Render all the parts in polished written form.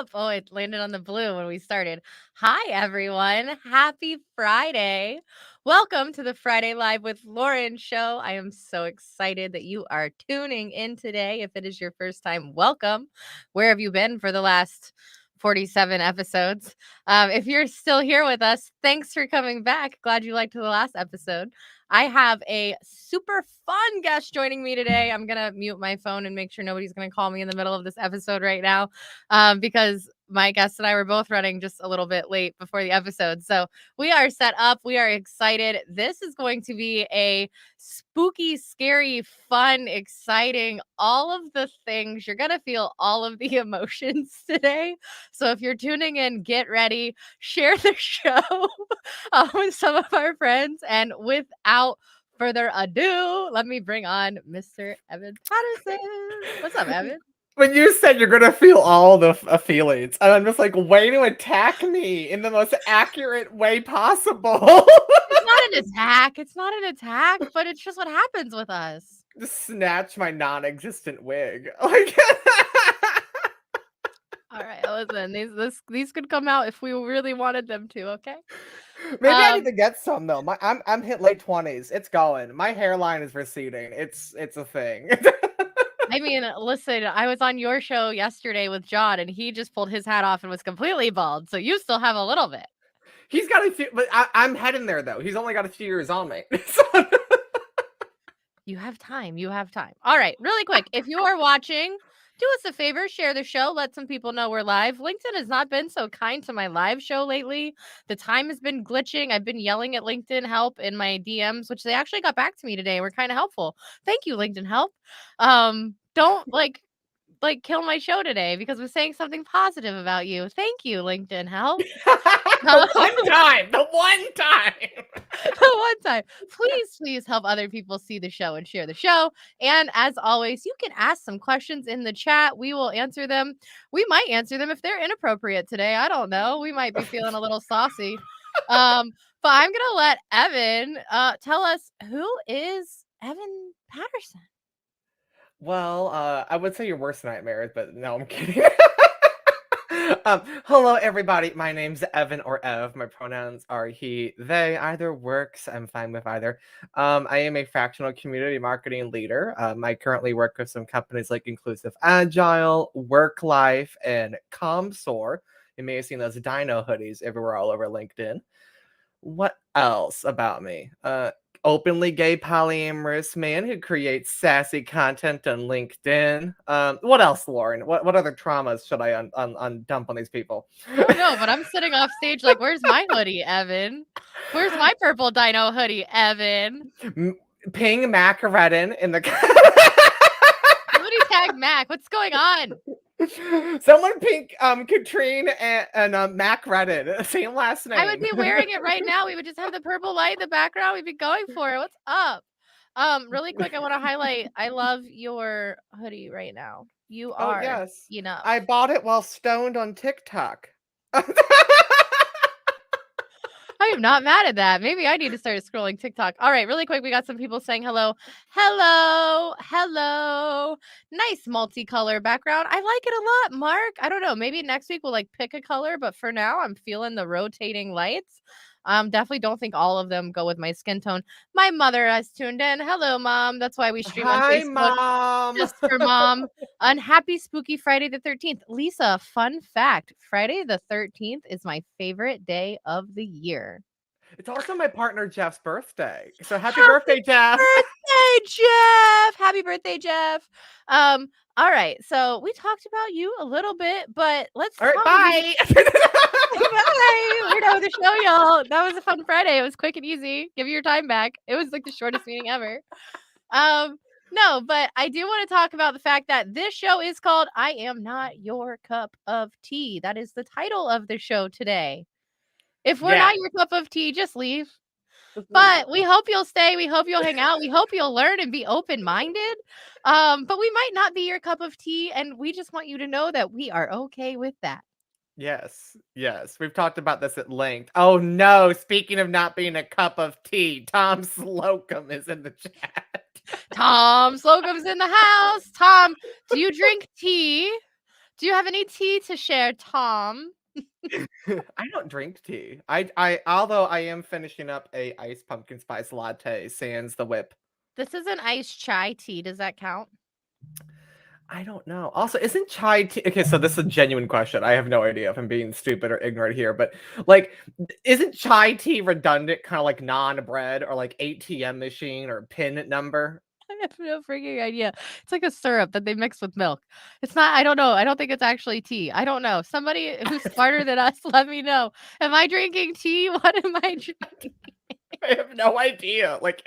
up. Oh, it landed on the blue when we started. Hi, everyone. Happy Friday. Welcome to the Friday Live with Lauren show. I am so excited that you are tuning in today. If it is your first time, welcome. Where have you been for the last 47 episodes? If you're still here with us, thanks for coming back. Glad you liked the last episode. I have a super fun guest joining me today. I'm going to mute my phone and make sure nobody's going to call me in the middle of this episode right now because my guest and I were both running just a little bit late before the episode. So we are set up. We are excited. This is going to be a spooky, scary, fun, exciting, all of the things. You're going to feel all of the emotions today. So if you're tuning in, get ready, share the show with some of our friends. And without further ado, let me bring on Mr. Evan Patterson. What's up, Evan? When you said you're gonna feel all the feelings, and I'm just like, way to attack me in the most accurate way possible. It's not an attack. It's not an attack, but it's just what happens with us. Just snatch my non-existent wig. Like, all right, listen, these could come out if we really wanted them to. Okay. Maybe I need to get some though. I'm hit late 20s. It's going. My hairline is receding. It's a thing. I mean, listen, I was on your show yesterday with John, and he just pulled his hat off and was completely bald. So you still have a little bit. He's got a few, but I'm heading there though. He's only got a few years on me. You have time. You have time. All right, really quick. If you are watching, do us a favor, share the show. Let some people know we're live. LinkedIn has not been so kind to my live show lately. The time has been glitching. I've been yelling at LinkedIn help in my DMs, which they actually got back to me today. We're kind of helpful. Thank you, LinkedIn help. Don't like kill my show today because we're saying something positive about you. Thank you, LinkedIn help. The one time. The one time. Please help other people see the show and share the show. And as always, you can ask some questions in the chat. We will answer them. We might answer them if they're inappropriate today. I don't know. We might be feeling a little saucy. But I'm gonna let Evan tell us, who is Evan Patterson? Well, I would say your worst nightmares, but no, I'm kidding. Hello, everybody. My name's Evan or Ev. My pronouns are he, they. Either works. I'm fine with either. I am a fractional community marketing leader. I currently work with some companies like Inclusive Agile, Work Life, and ComSoar. You may have seen those dino hoodies everywhere all over LinkedIn. What else about me? Openly gay polyamorous man who creates sassy content on LinkedIn. What else, Lauren? What other traumas should I dump on these people? I don't know, but I'm sitting off stage like, where's my hoodie, Evan? Where's my purple dino hoodie, Evan? Ping Mac Redden in the Somebody tag Mac. What's going on? Someone pink Katrine and Mac Redden, same last name. I would be wearing it right now. We would just have the purple light in the background. We'd be going for it. What's up? Really quick, I want to highlight, I love your hoodie right now. You are, yes. Enough. I bought it while stoned on TikTok. I am not mad at that. Maybe I need to start scrolling TikTok. All right, really quick. We got some people saying hello. Hello. Hello. Nice multicolor background. I like it a lot, Mark. I don't know. Maybe next week we'll pick a color, but for now I'm feeling the rotating lights. Definitely don't think all of them go with my skin tone. My mother has tuned in. Hello, Mom. That's why we stream on Facebook. Mom. Just for Mom. Unhappy Spooky Friday the 13th. Lisa, fun fact. Friday the 13th is my favorite day of the year. It's also my partner Jeff's birthday. So happy birthday, Jeff. Birthday, Jeff. Happy birthday, Jeff. All right. So we talked about you a little bit, but let's All right, bye. Bye. We're done with the show, y'all. That was a fun Friday. It was quick and easy. Give your time back. It was the shortest meeting ever. No, but I do want to talk about the fact that this show is called I Am Not Your Cup of Tea. That is the title of the show today. If we're not your cup of tea, just leave. But we hope you'll stay. We hope you'll hang out. We hope you'll learn and be open-minded. But we might not be your cup of tea, and we just want you to know that we are okay with that. Yes. We've talked about this at length. Oh no, speaking of not being a cup of tea, Tom Slocum is in the chat. Tom Slocum's in the house. Tom, do you drink tea? Do you have any tea to share, Tom? I don't drink tea. I although I am finishing up a iced pumpkin spice latte sans the whip. This is an iced chai tea. Does that count? I don't know. Also, isn't chai tea okay, so this is a genuine question. I have no idea if I'm being stupid or ignorant here, but, like, isn't chai tea redundant, kinda like naan bread or, like, ATM machine or PIN number? I have no freaking idea. It's like a syrup that they mix with milk. It's not I don't know. I don't think it's actually tea. I don't know. Somebody who's smarter than us, let me know. Am I drinking tea? What am I drinking? I have no idea. Like,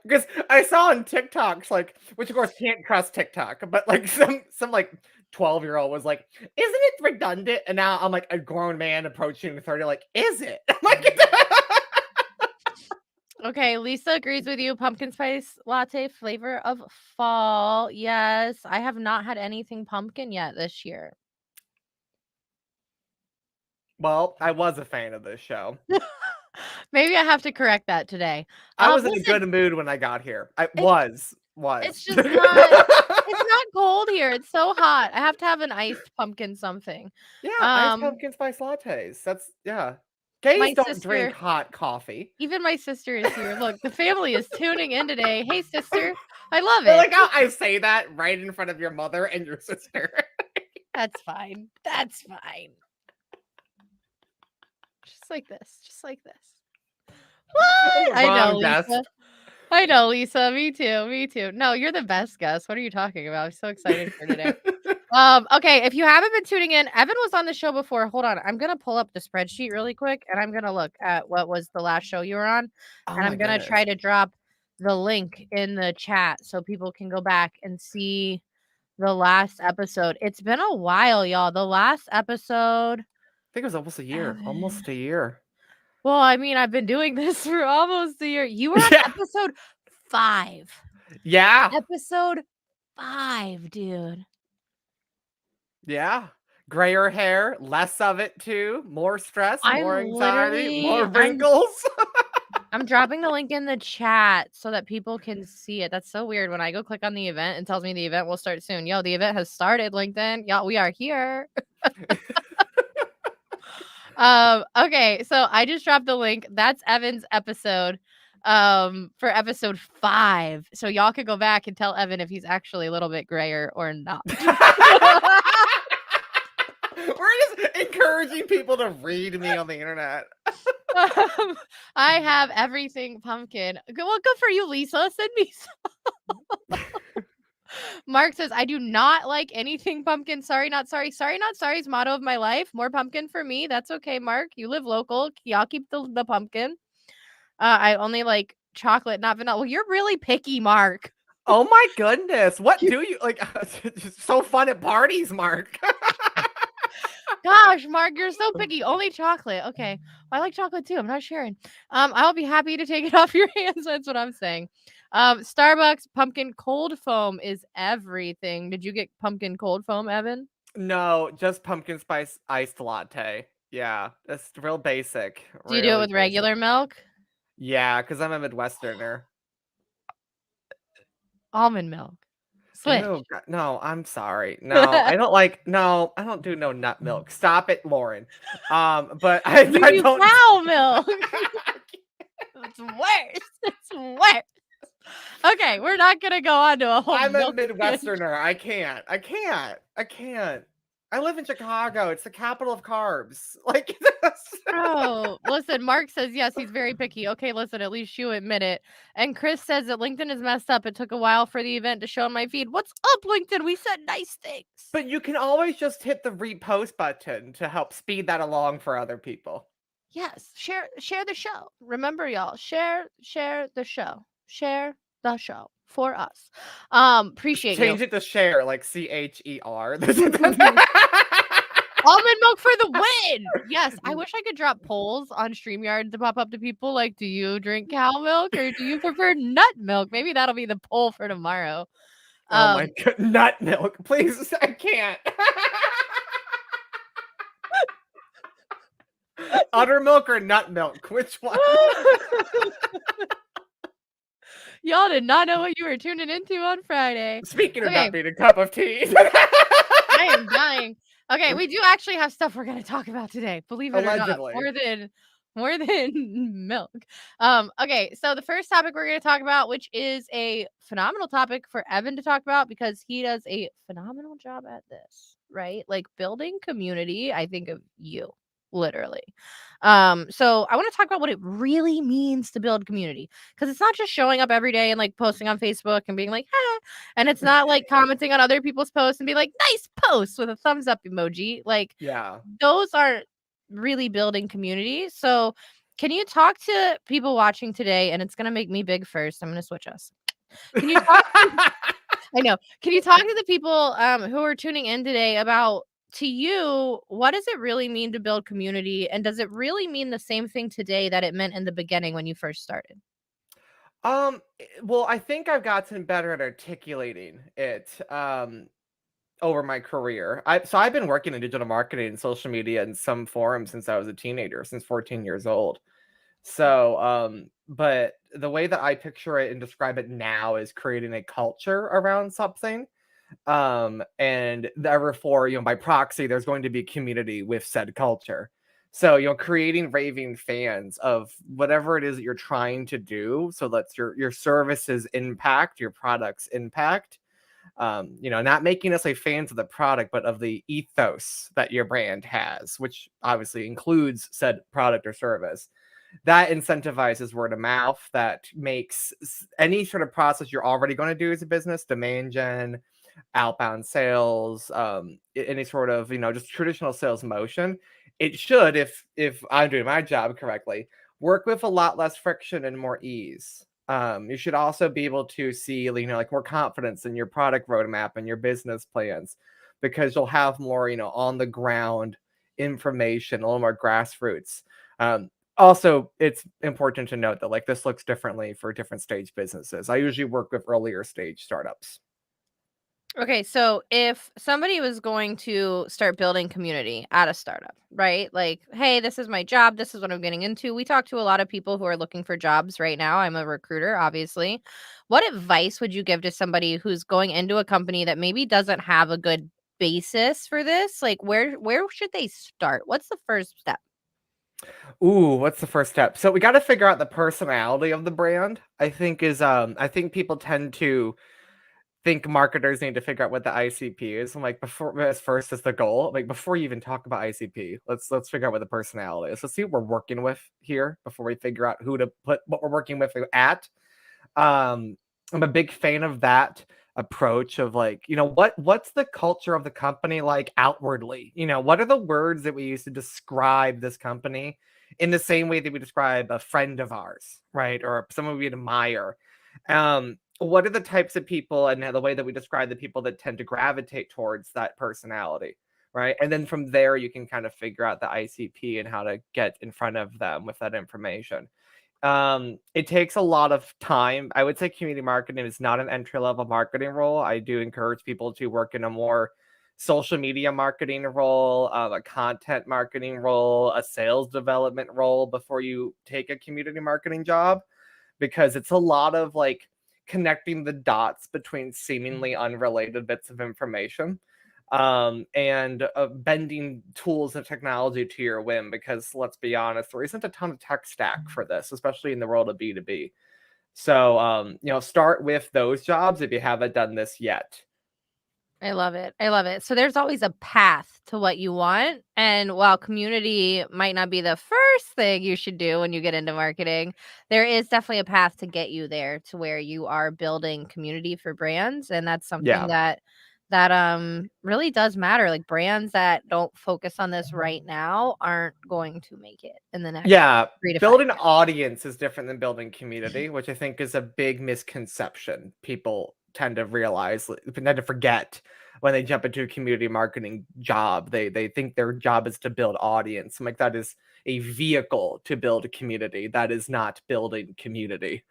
because I saw on TikToks, like, which of course can't trust TikTok, but like some like 12-year-old was like, "Isn't it redundant?" And now I'm like a grown man approaching 30, like, "Is it?" I'm like, Okay, Lisa agrees with you. Pumpkin spice latte flavor of fall. Yes, I have not had anything pumpkin yet this year. well, I was a fan of this show. Maybe I have to correct that today. I was in a Listen, good mood when I got here. I it's was. it's just not it's not cold here. It's so hot. I have to have an iced pumpkin something. Yeah, iced Um, pumpkin spice lattes. That's yeah. my Gays don't drink sister, hot coffee. even my sister is here. Look, the family is tuning in today. Hey, sister. I love I it. like how I say that right in front of your mother and your sister. That's fine. That's fine. Just like this. Just like this. I'm What? the I know, wrong Lisa. guest. I know, Lisa. Me too. Me too. No, you're the best guest. What are you talking about? I'm so excited for today. Okay, if you haven't been tuning in, Evan was on the show before. Hold on. I'm gonna pull up the spreadsheet really quick and I'm gonna look at what was the last show you were on. Oh And my I'm gonna goodness. try to drop the link in the chat so people can go back and see the last episode. It's been a while, y'all. The last episode, I think it was almost a year. Evan. Almost a year. Well, I mean, I've been doing this for almost a year. You were on Yeah. episode 5. Yeah. Episode 5, dude. Yeah. Grayer hair, less of it too, more stress, more I'm anxiety, literally more wrinkles. I'm dropping the link in the chat so that people can see it. That's so weird. When I go click on the event, it tells me the event will start soon. Yo, the event has started, LinkedIn. Y'all, we are here. Okay, so I just dropped the link. That's Evan's episode for episode 5. So y'all could go back and tell Evan if he's actually a little bit grayer or not. We're just encouraging people to read me on the internet. I have everything pumpkin. Well, good for you, Lisa. Send me some. Mark says, I do not like anything pumpkin. Sorry, not sorry. Sorry, not sorry's motto of my life. More pumpkin for me. That's okay, Mark. You live local. Y'all keep the pumpkin. I only like chocolate, not vanilla. Well, you're really picky, Mark. Oh my goodness. What do you like? It's so fun at parties, Mark. Gosh, Mark, you're so picky. Only chocolate. Okay. Well, I like chocolate too. I'm not sharing. I'll be happy to take it off your hands. That's what I'm saying. Starbucks pumpkin cold foam is everything. Did you get pumpkin cold foam, Evan? No, just pumpkin spice iced latte. Yeah, that's real basic. Do you do it Really with basic. regular milk? Yeah, because I'm a Midwesterner. Almond milk. Switch. Ew, no, I'm sorry. No, I don't like no, I don't do no nut milk. Stop it, Lauren. But You I do don't cow milk. It's worse. It's worse. Okay, we're not gonna go on to a whole I'm a milk Midwesterner. I can't. I can't. I can't. I live in Chicago. It's the capital of carbs. Like this. Oh, listen, Mark says yes, he's very picky. Okay, listen, at least you admit it. And Chris says that LinkedIn is messed up. It took a while for the event to show on my feed. What's up, LinkedIn? We said nice things. But you can always just hit the repost button to help speed that along for other people. Yes, share the show. Remember, y'all, share the show. Share the show for us. Appreciate you. Change it to share, like CHER. Almond milk for the win. Yes, I wish I could drop polls on StreamYard to pop up to people like, do you drink cow milk or do you prefer nut milk? Maybe that'll be the poll for tomorrow. Oh my Um, god, nut milk, please, I can't. Uttermilk or nut milk? Which one? Y'all did not know what you were tuning into on Friday. Speaking of Okay, not being a cup of tea. I am dying. Okay, we do actually have stuff we're gonna talk about today, believe it or not, Allegedly. more than milk. Okay, so the first topic we're gonna talk about, which is a phenomenal topic for Evan to talk about because he does a phenomenal job at this, right? Like building community, I think of you, literally. So I want to talk about what it really means to build community because it's not just showing up every day and like posting on Facebook and being like, "Huh," and it's not like commenting on other people's posts and be like, "Nice post," with a thumbs up emoji. Like, Yeah. those aren't really building community. So, can you talk to people watching today? And it's gonna make me big first. I'm gonna switch us. Can you talk I know. Can you talk to the people who are tuning in today about to you, what does it really mean to build community? And does it really mean the same thing today that it meant in the beginning when you first started? Well, I think I've gotten better at articulating it, over my career. I've been working in digital marketing and social media in some form since I was a teenager, since 14 years old. But the way that I picture it and describe it now is creating a culture around something. And therefore, by proxy, there's going to be community with said culture. So, creating raving fans of whatever it is that you're trying to do. So that's your services impact, your products impact. Not making us a fans of the product, but of the ethos that your brand has, which obviously includes said product or service. That incentivizes word of mouth. That makes any sort of process you're already going to do as a business, demand gen, outbound sales, any sort of just traditional sales motion. It should, if I'm doing my job correctly, work with a lot less friction and more ease. You should also be able to see, like more confidence in your product roadmap and your business plans, because you'll have more, on the ground information, a little more grassroots. Also, it's important to note that like this looks differently for different stage businesses. I usually work with earlier stage startups. Okay, so if somebody was going to start building community at a startup, right? Like, hey, this is my job. This is what I'm getting into. We talk to a lot of people who are looking for jobs right now. I'm a recruiter, obviously. What advice would you give to somebody who's going into a company that maybe doesn't have a good basis for this? Like, where should they start? What's the first step? Ooh, what's the first step? So we got to figure out the personality of the brand. I think people tend to think marketers need to figure out what the ICP is. I'm like, before as first as the goal, like before you even talk about ICP, let's figure out what the personality is. Let's see what we're working with here before we figure out who to put what we're working with at. Um, I'm a big fan of that approach of like, what's the culture of the company like outwardly? What are the words that we use to describe this company in the same way that we describe a friend of ours, right? Or someone we admire. What are the types of people and the way that we describe the people that tend to gravitate towards that personality, right? And then from there, you can kind of figure out the ICP and how to get in front of them with that information. It takes a lot of time. I would say community marketing is not an entry level marketing role. I do encourage people to work in a more social media marketing role, a content marketing role, a sales development role before you take a community marketing job, because it's a lot of like connecting the dots between seemingly unrelated bits of information, and bending tools and technology to your whim, because let's be honest, there isn't a ton of tech stack for this, especially in the world of B2B. So start with those jobs if you haven't done this yet. I love it. I love it. So there's always a path to what you want. And while community might not be the first thing you should do when you get into marketing, there is definitely a path to get you there to where you are building community for brands. And that's something Yeah. that really does matter. Like brands that don't focus on this right now aren't going to make it in the next Yeah, 3 to 5 building years. audience is different than building community, which I think is a big misconception. People tend to realize, tend to forget when they jump into a community marketing job. They think their job is to build audience. I'm like, that is a vehicle to build a community. That is not building community.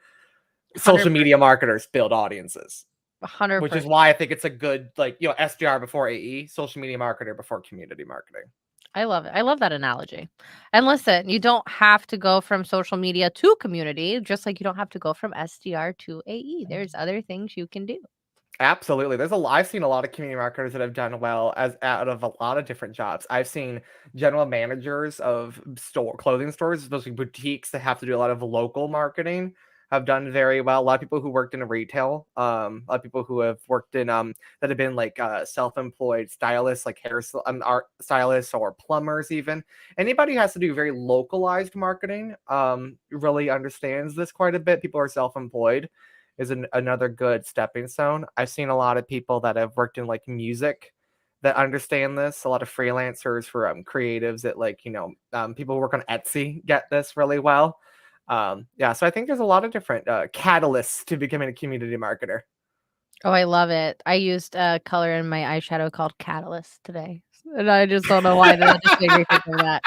Social 100%. media marketers build audiences, which is 100%. why I think it's a good SDR before AE, social media marketer before community marketing. I love it. I love that analogy. And listen, you don't have to go from social media to community, just like you don't have to go from SDR to AE. There's other things you can do. Absolutely. I've seen a lot of community marketers that have done well as out of a lot of different jobs. I've seen general managers of clothing stores, especially boutiques that have to do a lot of local marketing, have done very well. A lot of people who worked in retail, a lot of people who have worked in that have been like self-employed stylists, like art stylists or plumbers even. Anybody who has to do very localized marketing really understands this quite a bit. People are self-employed is another good stepping stone. I've seen a lot of people that have worked in like music that understand this. A lot of freelancers for creatives that people who work on Etsy get this really well. Yeah, so I think there's a lot of different catalysts to becoming a community marketer. Oh, I love it. I used a color in my eyeshadow called Catalyst today, and I just don't know why that just made me think of that.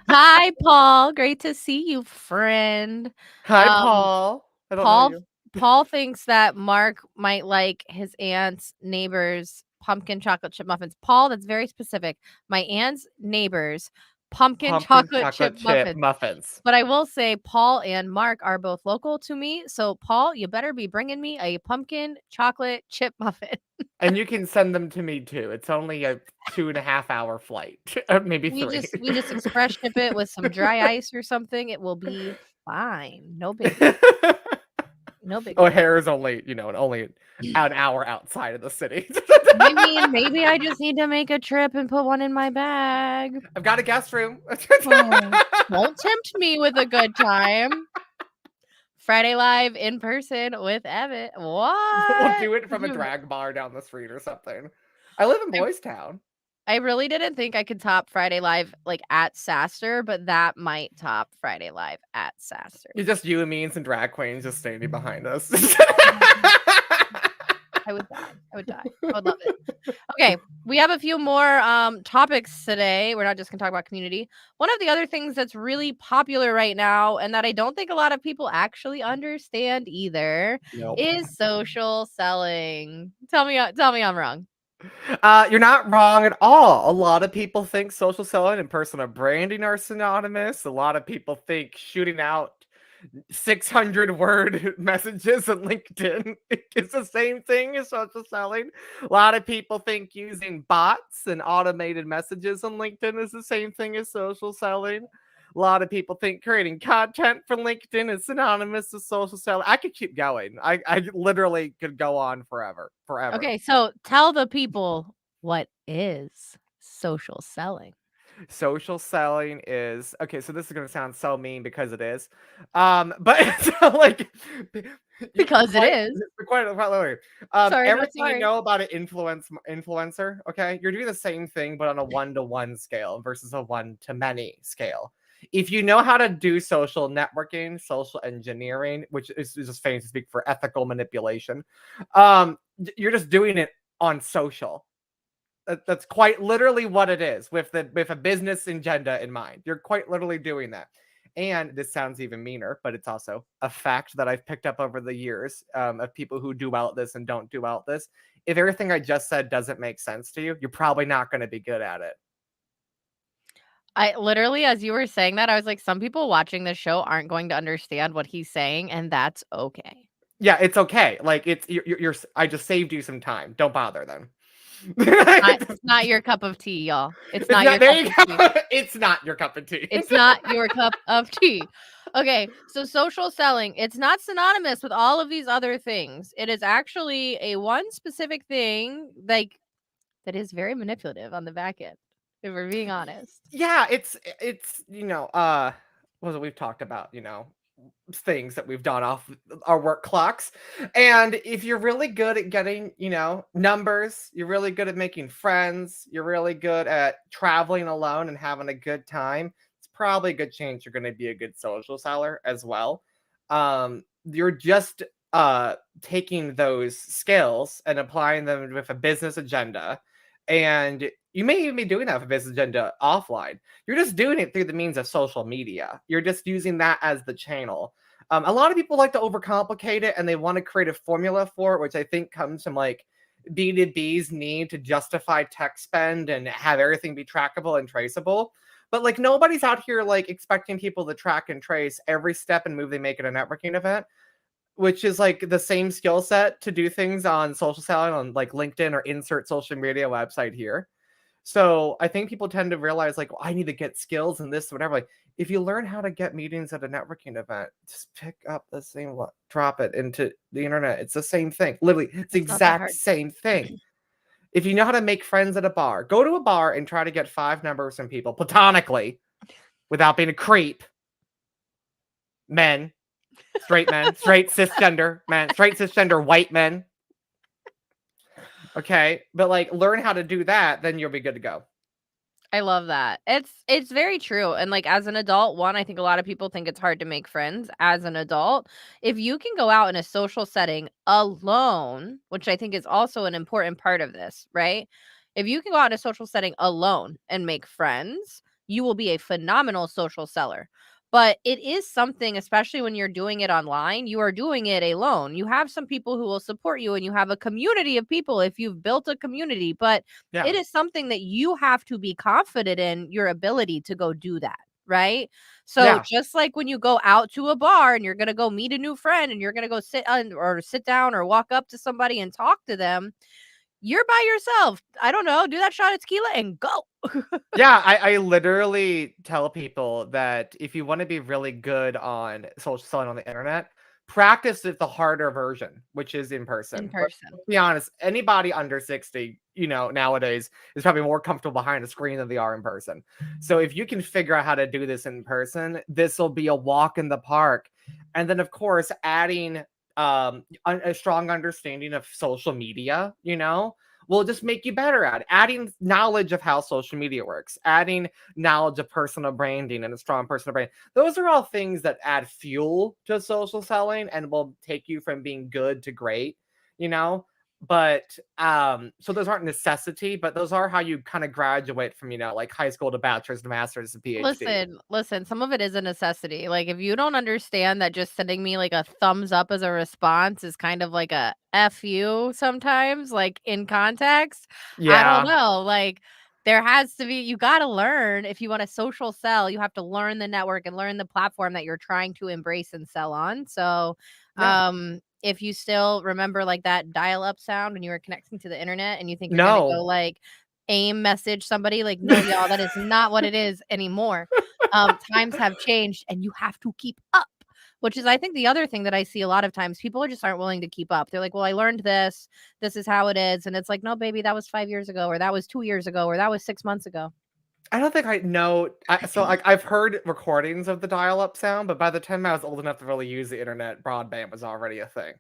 Hi, Paul. Great to see you, friend. Hi, Um, Paul. I don't know Paul you. Paul thinks that Mark might like his aunt's neighbor's pumpkin chocolate chip muffins. Paul, that's very specific. My aunt's neighbor's pumpkin Pumpkin chocolate chip chocolate chip muffins. muffins. But I will say Paul and Mark are both local to me, so Paul, you better be bringing me a pumpkin chocolate chip muffin. And you can send them to me too. It's only a 2.5 hour flight, or maybe We 3. just we just express ship it with some dry ice or something. It will be fine. No biggie. No biggie. O'Hare is only, only an hour outside of the city. I mean, maybe I just need to make a trip and put one in my bag. I've got a guest room. Oh, don't tempt me with a good time. Friday Live in person with Evan. We'll What? do it from a I drag bar down the street or something. I live in Boys Town. I really didn't think I could top Friday Live, like, at Saster, but that might top Friday Live at Saster. It's just you and me and some drag queens just standing behind us. I would die. I would die. I would love it. Okay, we have a few more topics today. We're not just gonna talk about community. One of the other things that's really popular right now, and that I don't think a lot of people actually understand either, Nope. is social selling. Tell me I'm wrong. You're not wrong at all. A lot of people think social selling and personal branding are synonymous. A lot of people think shooting out 600-word messages on LinkedIn is the same thing as social selling. A lot of people think using bots and automated messages on LinkedIn is the same thing as social selling. A lot of people think creating content for LinkedIn is synonymous with social selling. I could keep going. I literally could go on forever, forever. Okay, so tell the people what is social selling. Social selling is okay. So this is gonna sound so mean because it is, but it's like Because it quite is. quite literally. Sorry, not Everything you sorry. know about an influencer, okay, you're doing the same thing but on a 1-to-1 scale versus a 1-to-many scale. If you know how to do social networking, social engineering, which is just fancy speak for ethical manipulation, you're just doing it on social. That's quite literally what it is with a business agenda in mind. You're quite literally doing that. And this sounds even meaner, but it's also a fact that I've picked up over the years of people who do well at this and don't do well at this. If everything I just said doesn't make sense to you, you're probably not going to be good at it. I literally, as you were saying that, I was like, some people watching this show aren't going to understand what he's saying, and that's okay. Yeah, it's okay. Like I just saved you some time. Don't bother then. It's not your cup of tea, y'all. It's It's not not your there cup you of tea. go. It's not your cup of tea. It's not your cup of tea. Okay, so social selling, it's not synonymous with all of these other things. It is actually a one specific thing, like, that is very manipulative on the back end, if we're being honest. Yeah, it's what we've talked about, things that we've done off our work clocks. And if you're really good at getting, numbers, you're really good at making friends, you're really good at traveling alone and having a good time, it's probably a good chance you're going to be a good social seller as well. You're just taking those skills and applying them with a business agenda. And you may even be doing that with a business agenda offline. You're just doing it through the means of social media. You're just using that as the channel. A lot of people like to overcomplicate it and they want to create a formula for it, which I think comes from like B2B's need to justify tech spend and have everything be trackable and traceable. But like nobody's out here like expecting people to track and trace every step and move they make at a networking event. which is like the same skill set to do things on social selling on like LinkedIn or insert social media website here. So I think people tend to realize like, well, I need to get skills and this, whatever. Like, if you learn how to get meetings at a networking event, just pick up the same, drop it into the internet. It's the same thing. Literally, it's the It's not that exact hard. same thing. If you know how to make friends at a bar, go to a bar and try to get 5 numbers from people platonically without being a creep. Men, straight cisgender men, straight cisgender white men. Okay, but like learn how to do that, then you'll be good to go. I love that. It's very true, and, like, as an adult, one, I think a lot of people think it's hard to make friends as an adult. If you can go out in a social setting alone, which I think is also an important part of this, right? If you can go out in a social setting alone and make friends, you will be a phenomenal social seller. But it is something, especially when you're doing it online, you are doing it alone. You have some people who will support you, and you have a community of people if you've built a community, but Yeah, it is something that you have to be confident in your ability to go do that, right? So yeah, just like when you go out to a bar and you're going to go meet a new friend and you're going to go sit on or sit down or walk up to somebody and talk to them, you're by yourself. I don't know, do that shot of tequila and go. yeah. I literally tell people that if you want to be really good on social selling on the internet, practice it the harder version, which is in In person. person. Let's be honest, anybody under 60, nowadays is probably more comfortable behind a screen than they are in person. So if you can figure out how to do this in person, this will be a walk in the park. And then, of course, adding a strong understanding of social media, will just make you better at it. Adding knowledge of how social media works, adding knowledge of personal branding and a strong personal brand. Those are all things that add fuel to social selling and will take you from being good to great, you know? But so those aren't necessity, but those are how you kind of graduate from, like high school to bachelor's to master's to PhD. Listen, some of it is a necessity. Like, if you don't understand that just sending me, like, a thumbs up as a response is kind of like a F you sometimes, like, in context, I don't Yeah. know, like, there has to be you gotta learn if you wanna social sell, you have to learn the network and learn the platform that you're trying to embrace and sell on, so, Yeah. if you still remember, like, that dial-up sound when you were connecting to the internet and you think you're gonna go, No. like, AIM message somebody, like, no, y'all, that is not what it is anymore. Times have changed and you have to keep up, which is, I think, the other thing that I see a lot of times. People just aren't willing to keep up. They're like, well, I learned this. This is how it is. And it's like, no, baby, that was 5 years ago, or that was 2 years ago, or that was 6 months ago. I don't think I know. I've heard recordings of the dial-up sound, but by the time I was old enough to really use the internet, broadband was already a thing.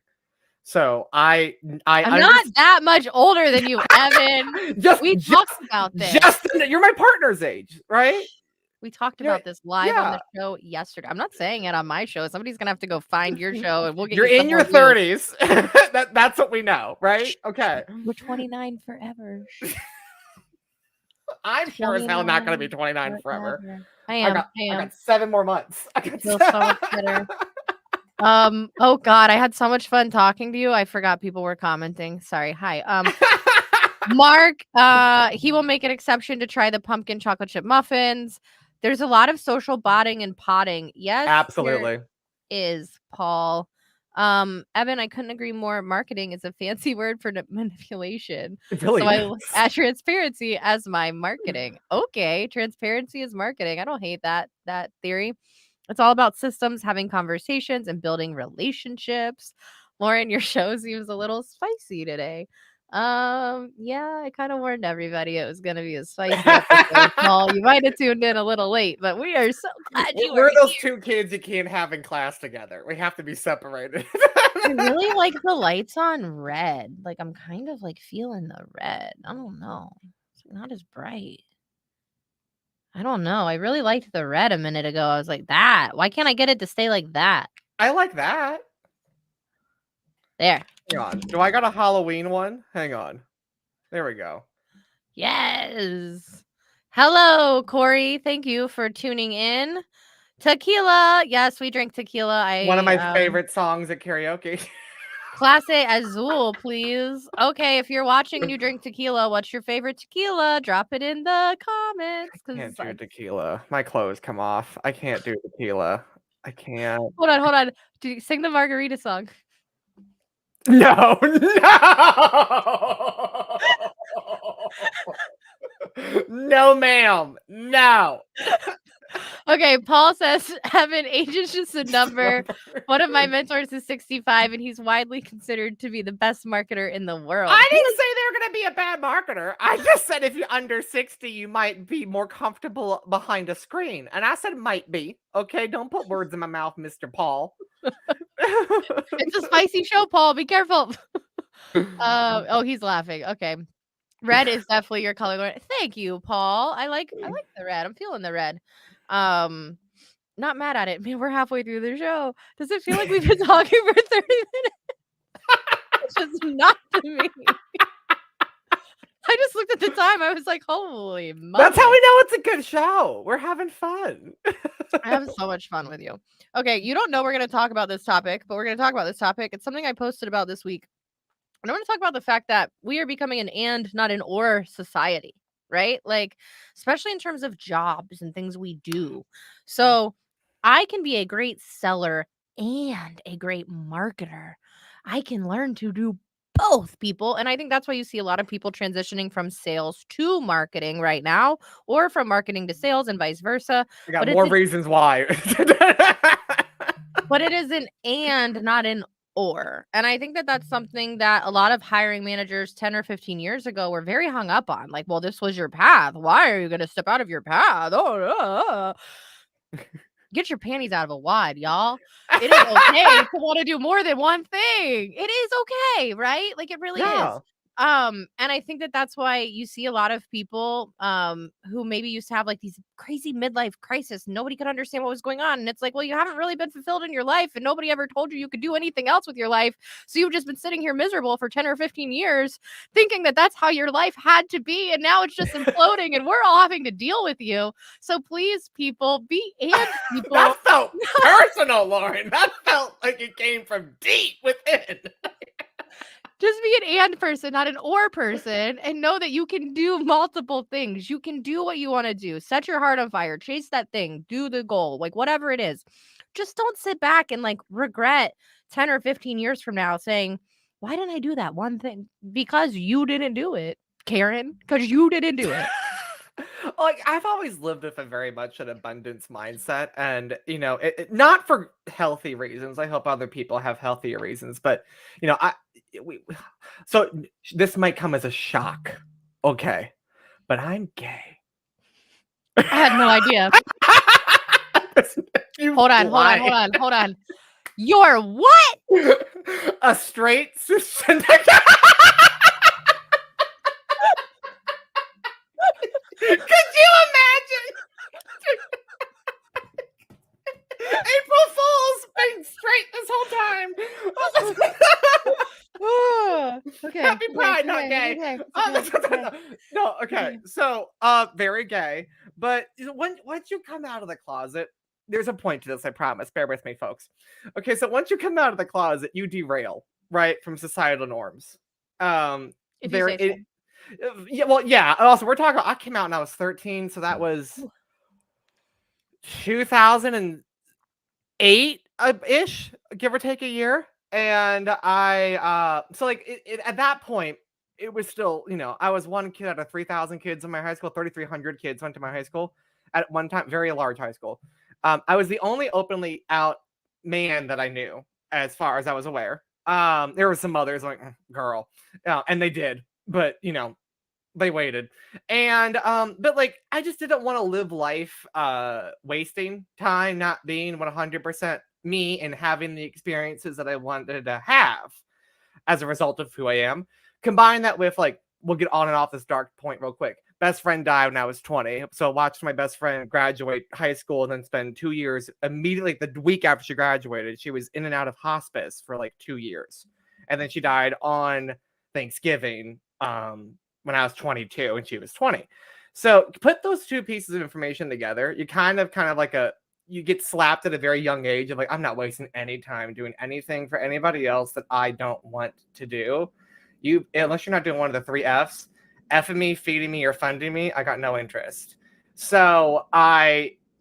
So I I'm not understand. that much older than you, Evan. just We talked just about this. just you're my partner's age, right? We talked Yeah, about this live on yeah. the show yesterday. I'm not saying it on my show. Somebody's gonna have to go find your show and we'll get You're you some in more your views. 30s. That's what we know, right? Okay. We're 29 forever. I'm sure as hell not going to be 29 29 forever. forever. I I am, got I I am. got 7 more months. I got Feels so much better. Oh god, I had so much fun talking to you. I forgot people were commenting. Sorry. Hi. Mark, he will make an exception to try the pumpkin chocolate chip muffins. There's a lot of social botting and potting. Yes, there Absolutely. is, Paul. Evan, I couldn't agree more. Marketing is a fancy word for manipulation. It So really I is. look at transparency as my marketing. Okay, transparency is marketing. I don't hate that theory. It's all about systems, having conversations, and building relationships. Lauren, your show seems a little spicy today. Yeah, I kind of warned everybody it was going to be a spicy episode. Paul, you might have tuned in a little late, but we are so glad you are We're those here. 2 kids you can't have in class together. We have to be separated. I really like the lights on red. Like, I'm kind of like feeling the red. I don't know. It's not as bright. I don't know. I really liked the red a minute ago. I was like, that. Why can't I get it to stay like that? I like that. There. Hang on. Do I got a Halloween one? Hang on. There we go. Yes. Hello, Corey. Thank you for tuning in. Tequila. Yes, we drink tequila. One of I my favorite songs at karaoke. Clase Azul, please. Okay, if you're watching and you drink tequila, what's your favorite tequila? Drop it in the comments. Can't Cause do tequila. My clothes come off. I can't do tequila. I can't. hold on, hold on. Do you sing the margarita song? No, no. No, ma'am. No. Okay, Paul says, Evan, age is just a Just a number. number. One of my mentors is 65, and he's widely considered to be the best marketer in the world. I He didn't say they're going to be a bad marketer. I just said if you're under 60, you might be more comfortable behind a screen. And I said might be. Okay, don't put words in my mouth, Mr. Paul. It's a spicy show, Paul. Be careful. Oh, he's laughing. Okay. Red is definitely your color. Thank you, Paul. I like the red. I'm feeling the red. Um, not mad at it. Man, we're halfway through the show. Does it feel like we've been talking for 30 minutes? It's just not to me. I just looked at the time. I was like, holy moly. That's how we know it's a good show. We're having fun. I have so much fun with you. Okay, you don't know we're going to talk about this topic, but we're going to talk about this topic. It's something I posted about this week. And I want to talk about the fact that we are becoming an and, not an or society, right? Like, especially in terms of jobs and things we do. So, I can be a great seller and a great marketer. I can learn to do both, people. And I think that's why you see a lot of people transitioning from sales to marketing right now, or from marketing to sales and vice versa. I got But it's more an reasons why. but it is an and, not an or. And I think that that's something that a lot of hiring managers 10 or 15 years ago were very hung up on. Like, well, this was your path. Why are you going to step out of your path? Oh, get your panties out of a wad, y'all. It is okay to want to do more than one thing. It is okay, right? Like, it really is. Yeah. And I think that that's why you see a lot of people who maybe used to have like these crazy midlife crisis. Nobody could understand what was going on. And it's like, well, you haven't really been fulfilled in your life, and nobody ever told you could do anything else with your life. So you've just been sitting here miserable for 10 or 15 years thinking that that's how your life had to be. And now it's just imploding, and we're all having to deal with you. So please, people, be and people. That felt personal, Lauren. That felt like it came from deep within. Just be an and person, not an or person, and know that you can do multiple things. You can do what you want to do. Set your heart on fire. Chase that thing. Do the goal. Like, whatever it is. Just don't sit back and like regret 10 or 15 years from now saying, why didn't I do that one thing? Because you didn't do it, Karen. Because you didn't do it. Like, I've always lived with a very much an abundance mindset, and not for healthy reasons. I hope other people have healthier reasons, but I we so this might come as a shock, okay? But I'm gay. I had no idea. You Hold on. You're what? A straight Could you imagine? April Fool's been straight this whole time. Okay. Happy Pride, not okay, gay. okay, No, okay. okay. So, very gay. But once you come out of the closet, there's a point to this, I promise. Bear with me, folks. Okay, so once you come out of the closet, you derail, right, from societal norms. If you There, say so. yeah, well, yeah. Also, we're talking. I came out when I was 13, so that was 2008 ish, give or take a year. And so like at that point, it was still, I was one kid out of 3,000 kids in my high school. 3,300 kids went to my high school at one time. Very large high school. I was the only openly out man that I knew, as far as I was aware. There were some others like girl, and they did, but they waited. And but like I just didn't want to live life wasting time, not being 100% me and having the experiences that I wanted to have as a result of who I am. Combine that with, like, we'll get on and off this dark point real quick. Best friend died when I was 20. So I watched my best friend graduate high school and then spend 2 years immediately, the week after she graduated. She was in and out of hospice for like 2 years. And then she died on Thanksgiving when I was 22 and she was 20. So put those two pieces of information together. You kind of like you get slapped at a very young age of like, I'm not wasting any time doing anything for anybody else that I don't want to do. Unless you're not doing one of the 3 F's, effing me, feeding me, or funding me, I got no interest. So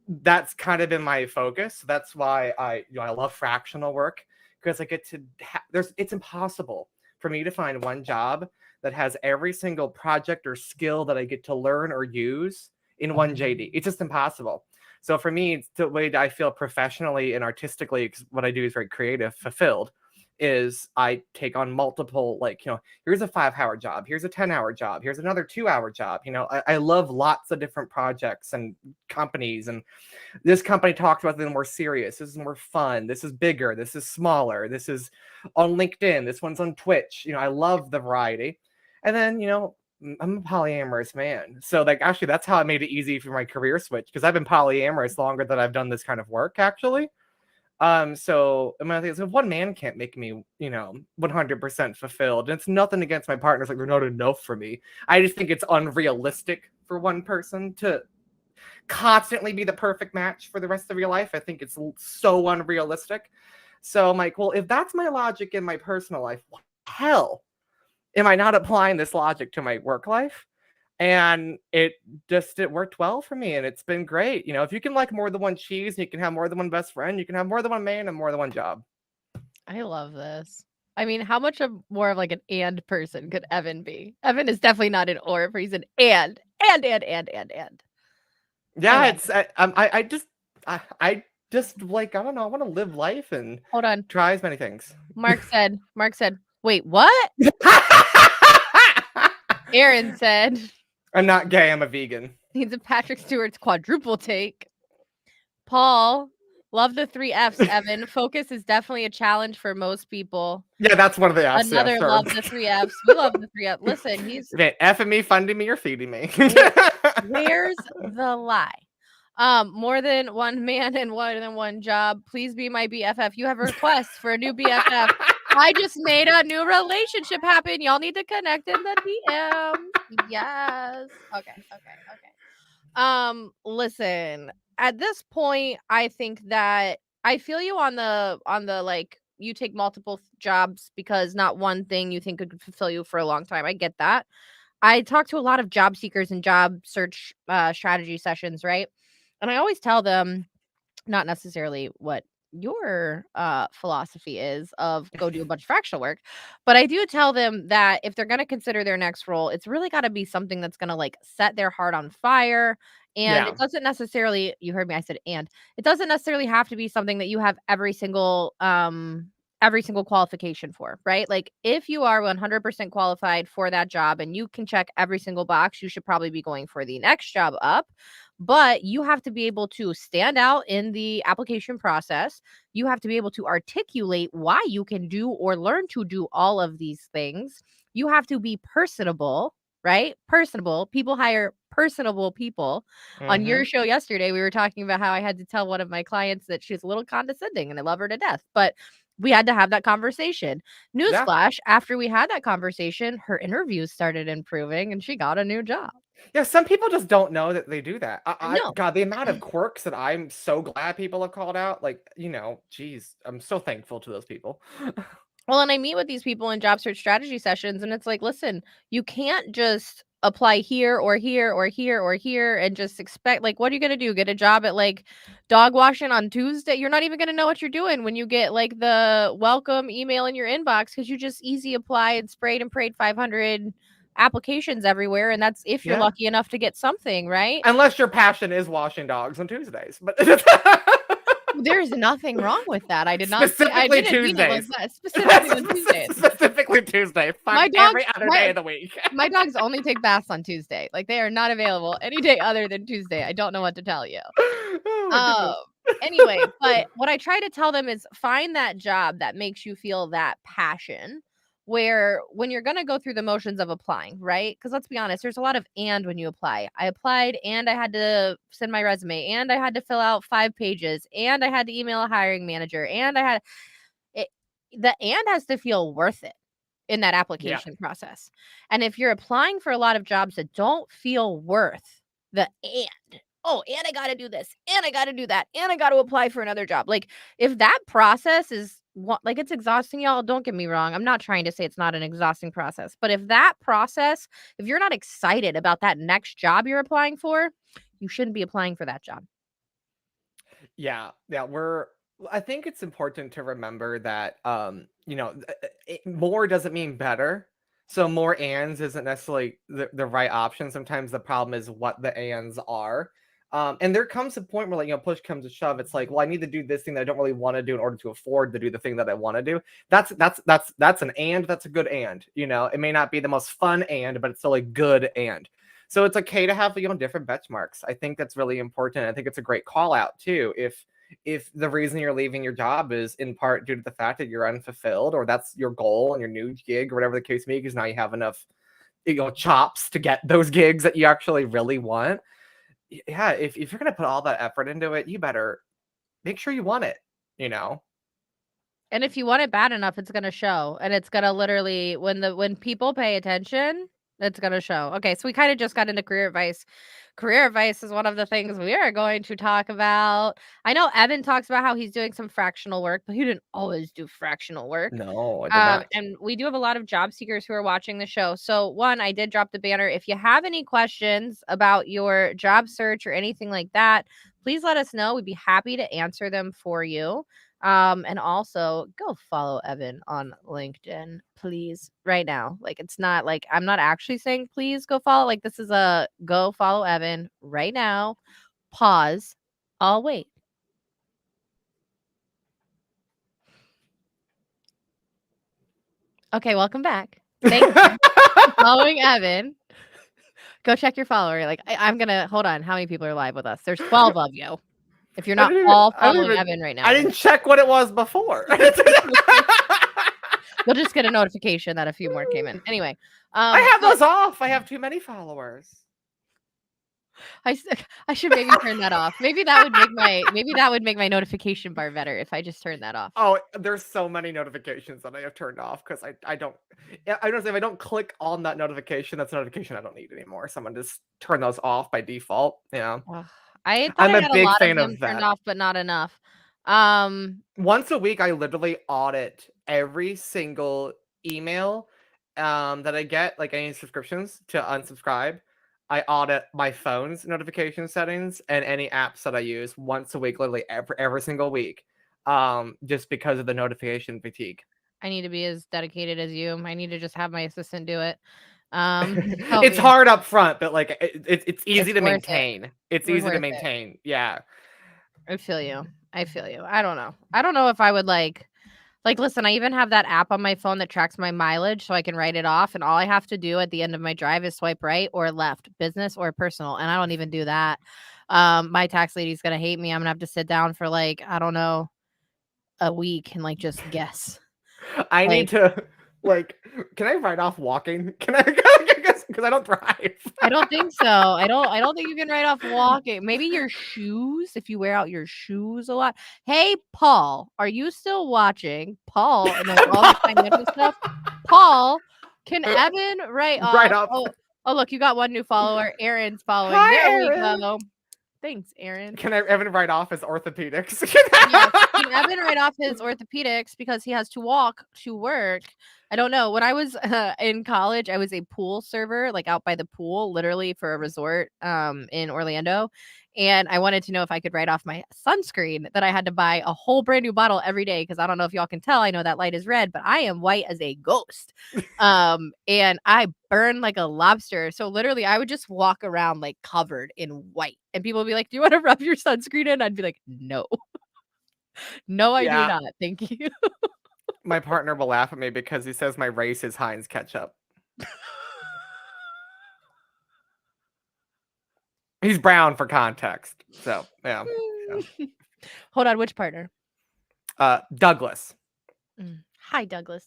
that's kind of been my focus. That's why I love fractional work, because I get to there's it's impossible for me to find one job that has every single project or skill that I get to learn or use in one JD. It's just impossible. So for me, it's the way that I feel professionally and artistically, 'cause what I do is very creative, fulfilled, is I take on multiple, like, here's a 5 hour job, here's a 10-hour job, here's another 2 hour job. I love lots of different projects and companies, and this company talks about something more serious. This is more fun. This is bigger. This is smaller. This is on LinkedIn. This one's on Twitch. I love the variety. And then, I'm a polyamorous man. So, like, actually, that's how I made it easy for my career switch, because I've been polyamorous longer than I've done this kind of work, actually. So I mean, I think if one man can't make me, 100% fulfilled, and it's nothing against my partners, like they're not enough for me. I just think it's unrealistic for one person to constantly be the perfect match for the rest of your life. I think it's so unrealistic. So I'm like, well, if that's my logic in my personal life, what the hell am I not applying this logic to my work life? And it worked well for me, and it's been great. If you can like more than one cheese, you can have more than one best friend, you can have more than one man and more than one job. I love this. I mean, how much of more of like an and person could Evan be? Evan is definitely not an or, but he's an and. I Yeah, love it's it. I just like, I don't know, I want to live life and Hold on. try as many things. Mark said, wait, what? Aaron said, I'm not gay, I'm a vegan. needs a Patrick Stewart's quadruple take. Paul, love the 3 Fs, Evan. Focus is definitely a challenge for most people. Yeah, that's one of the F's, yeah, Another sure. love the 3 Fs. We love the 3 Fs. Listen, he's Okay, Fing me, funding me, or feeding me. where's the lie? More than one man and more than one job. Please be my BFF. You have a request for a new BFF. I just made a new relationship happen. Y'all need to connect in the DMs. Yes. Okay. Listen, at this point, I think that I feel you on the like you take multiple jobs because not one thing you think could fulfill you for a long time. I get that. I talk to a lot of job seekers and job search strategy sessions, right? And I always tell them not necessarily what your philosophy is of go do a bunch of fractional work, but I do tell them that if they're going to consider their next role, it's really got to be something that's going to like set their heart on fire. And Yeah, it doesn't necessarily, you heard me, I said, and it doesn't necessarily have to be something that you have every single qualification for, right? Like if you are 100% qualified for that job and you can check every single box, you should probably be going for the next job up, but you have to be able to stand out in the application process. You have to be able to articulate why you can do or learn to do all of these things. You have to be personable, right? Personable. People hire personable people. On your mm-hmm. show yesterday, we were talking about how I had to tell one of my clients that she's a little condescending and I love her to death, but we had to have that conversation. Yeah. Newsflash, after we had that conversation, her interviews started improving and she got a new job. Yeah, some people just don't know that they do that. No. God, the amount of quirks that I'm so glad people have called out, like, geez, I'm so thankful to those people. Well, and I meet with these people in job search strategy sessions, and it's like, listen, you can't just apply here or here or here or here and just expect, like, what are you going to do? Get a job at like dog washing on Tuesday? You're not even going to know what you're doing when you get like the welcome email in your inbox because you just easy apply and sprayed and prayed 500 applications everywhere. And that's if you're Yeah. lucky enough to get something, right? Unless your passion is washing dogs on Tuesdays. But There's nothing wrong with that. I specifically didn't mean it like Tuesdays. that. Specifically on Tuesdays. Specifically Tuesday. Fuck My dogs every other day my of the week. My dogs only take baths on Tuesday. Like, they are not available any day other than Tuesday. I don't know what to tell you. Oh my Um, goodness. anyway, but what I try to tell them is find that job that makes you feel that passion where when you're gonna go through the motions of applying, right? Because let's be honest, there's a lot of and when you apply. I applied and I had to send my resume and I had to fill out 5 pages and I had to email a hiring manager and I had it the and has to feel worth it in that Yeah. application process. And if you're applying for a lot of jobs that don't feel worth the oh, and I got to do this, and I got to do that, and I got to apply for another job. Like if that process is like it's exhausting, y'all, don't get me wrong. I'm not trying to say it's not an exhausting process, but if that process, if you're not excited about that next job you're applying for, you shouldn't be applying for that job. Yeah. Yeah. Well, I think it's important to remember that, more doesn't mean better. So more ands isn't necessarily the right option. Sometimes the problem is what the ands are. And there comes a point where, like, push comes to shove. It's like, well, I need to do this thing that I don't really want to do in order to afford to do the thing that I want to do. That's an and. That's a good and. It may not be the most fun and, but it's still a good and. So it's okay to have different benchmarks. I think that's really important. I think it's a great call out too. If the reason you're leaving your job is in part due to the fact that you're unfulfilled, or that's your goal and your new gig or whatever the case may be, because now you have enough chops to get those gigs that you actually really want. Yeah, if you're gonna put all that effort into it, you better make sure you want it, you know. And if you want it bad enough, it's gonna show, and it's gonna literally when people pay attention, it's gonna show. Okay, so we kinda just got into career advice. Career advice is one of the things we are going to talk about. I know Evan talks about how he's doing some fractional work, but he didn't always do fractional work. No, I did not. And we do have a lot of job seekers who are watching the show. So, one, I did drop the banner. If you have any questions about your job search or anything like that, please let us know. We'd be happy to answer them for you. And also go follow Evan on LinkedIn, please, right now. Like, it's not like I'm not actually saying please go follow. Like, this is a go follow Evan right now. Pause. I'll wait. Okay, welcome back. Thank you for following Evan. Go check your follower. Like, I'm gonna hold on. How many people are live with us? There's 12 of you. If you're I not didn't even. all I didn't following even. Evan right I now, didn't check what it was before. you'll just get a notification that a few more came in. Anyway, I have so those off. I have too many followers. I s I should maybe turn that off. Maybe that would make my notification bar better if I just turned that off. Oh, there's so many notifications that I have turned off because I don't. Yeah, I don't say if I don't click on that notification, that's a notification I don't need anymore. Someone just turn those off by default. Yeah, Ugh, I thought I'm I a had a big lot of fan them of turned that. off, but not enough. Um, Once a week, I literally audit every single email that I get, like any subscriptions to unsubscribe. I audit my phone's notification settings and any apps that I use once a week, literally every single week. Just because of the notification fatigue. I need to be as dedicated as you. I need to just have my assistant do it. Help It's me. hard up front, but like it's It's easy to worth it. maintain. It's We're easy to worth it. maintain. Yeah. I feel you. I feel you. I don't know. I don't know if I would listen, I even have that app on my phone that tracks my mileage so I can write it off, and all I have to do at the end of my drive is swipe right or left, business or personal, and I don't even do that. My tax lady's gonna hate me. I'm gonna have to sit down for like, I don't know, a week and like just guess. I need Like, to like can I write off walking? Can I because I don't drive. I don't think so. I don't think you can write off walking. Maybe your shoes, if you wear out your shoes a lot. Hey, Paul, are you still watching? Paul knows all the financial stuff. Paul, can Evan write Right off up. oh, look, you got one new follower. Aaron's following. Hi, There we Aaron. go. Thanks, Aaron. Can I Evan write off as orthopedics? Yes. Can Evan write off his orthopedics because he has to walk to work? I don't know. When I was in college, I was a pool server, like out by the pool, literally for a resort in Orlando. And I wanted to know if I could write off my sunscreen that I had to buy a whole brand new bottle every day because I don't know if y'all can tell. I know that light is red, but I am white as a ghost. And I burn like a lobster. So literally I would just walk around like covered in white. And people would be like, "Do you want to rub your sunscreen in?" I'd be like, "No." No, I do Yeah. not, thank you. My partner will laugh at me because he says my race is Heinz ketchup. He's brown for context. So, yeah. Yeah. Hold on, which partner? Douglas. Hi, Douglas.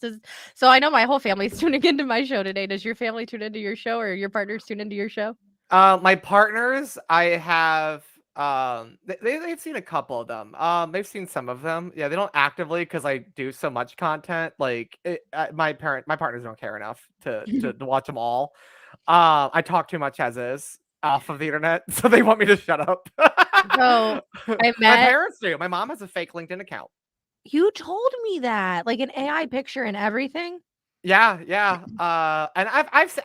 So I know my whole family's tuning into my show today. Does your family tune into your show or your partners tune into your show? My partners, I have they've seen a couple of them. They've seen some of them. Yeah, they don't actively because I do so much content. Like my partners don't care enough to watch them all. I talk too much as is off of the internet, so they want me to shut up. So I My met parents do. My mom has a fake LinkedIn account. you told me that, like an AI picture and everything. Yeah, yeah. And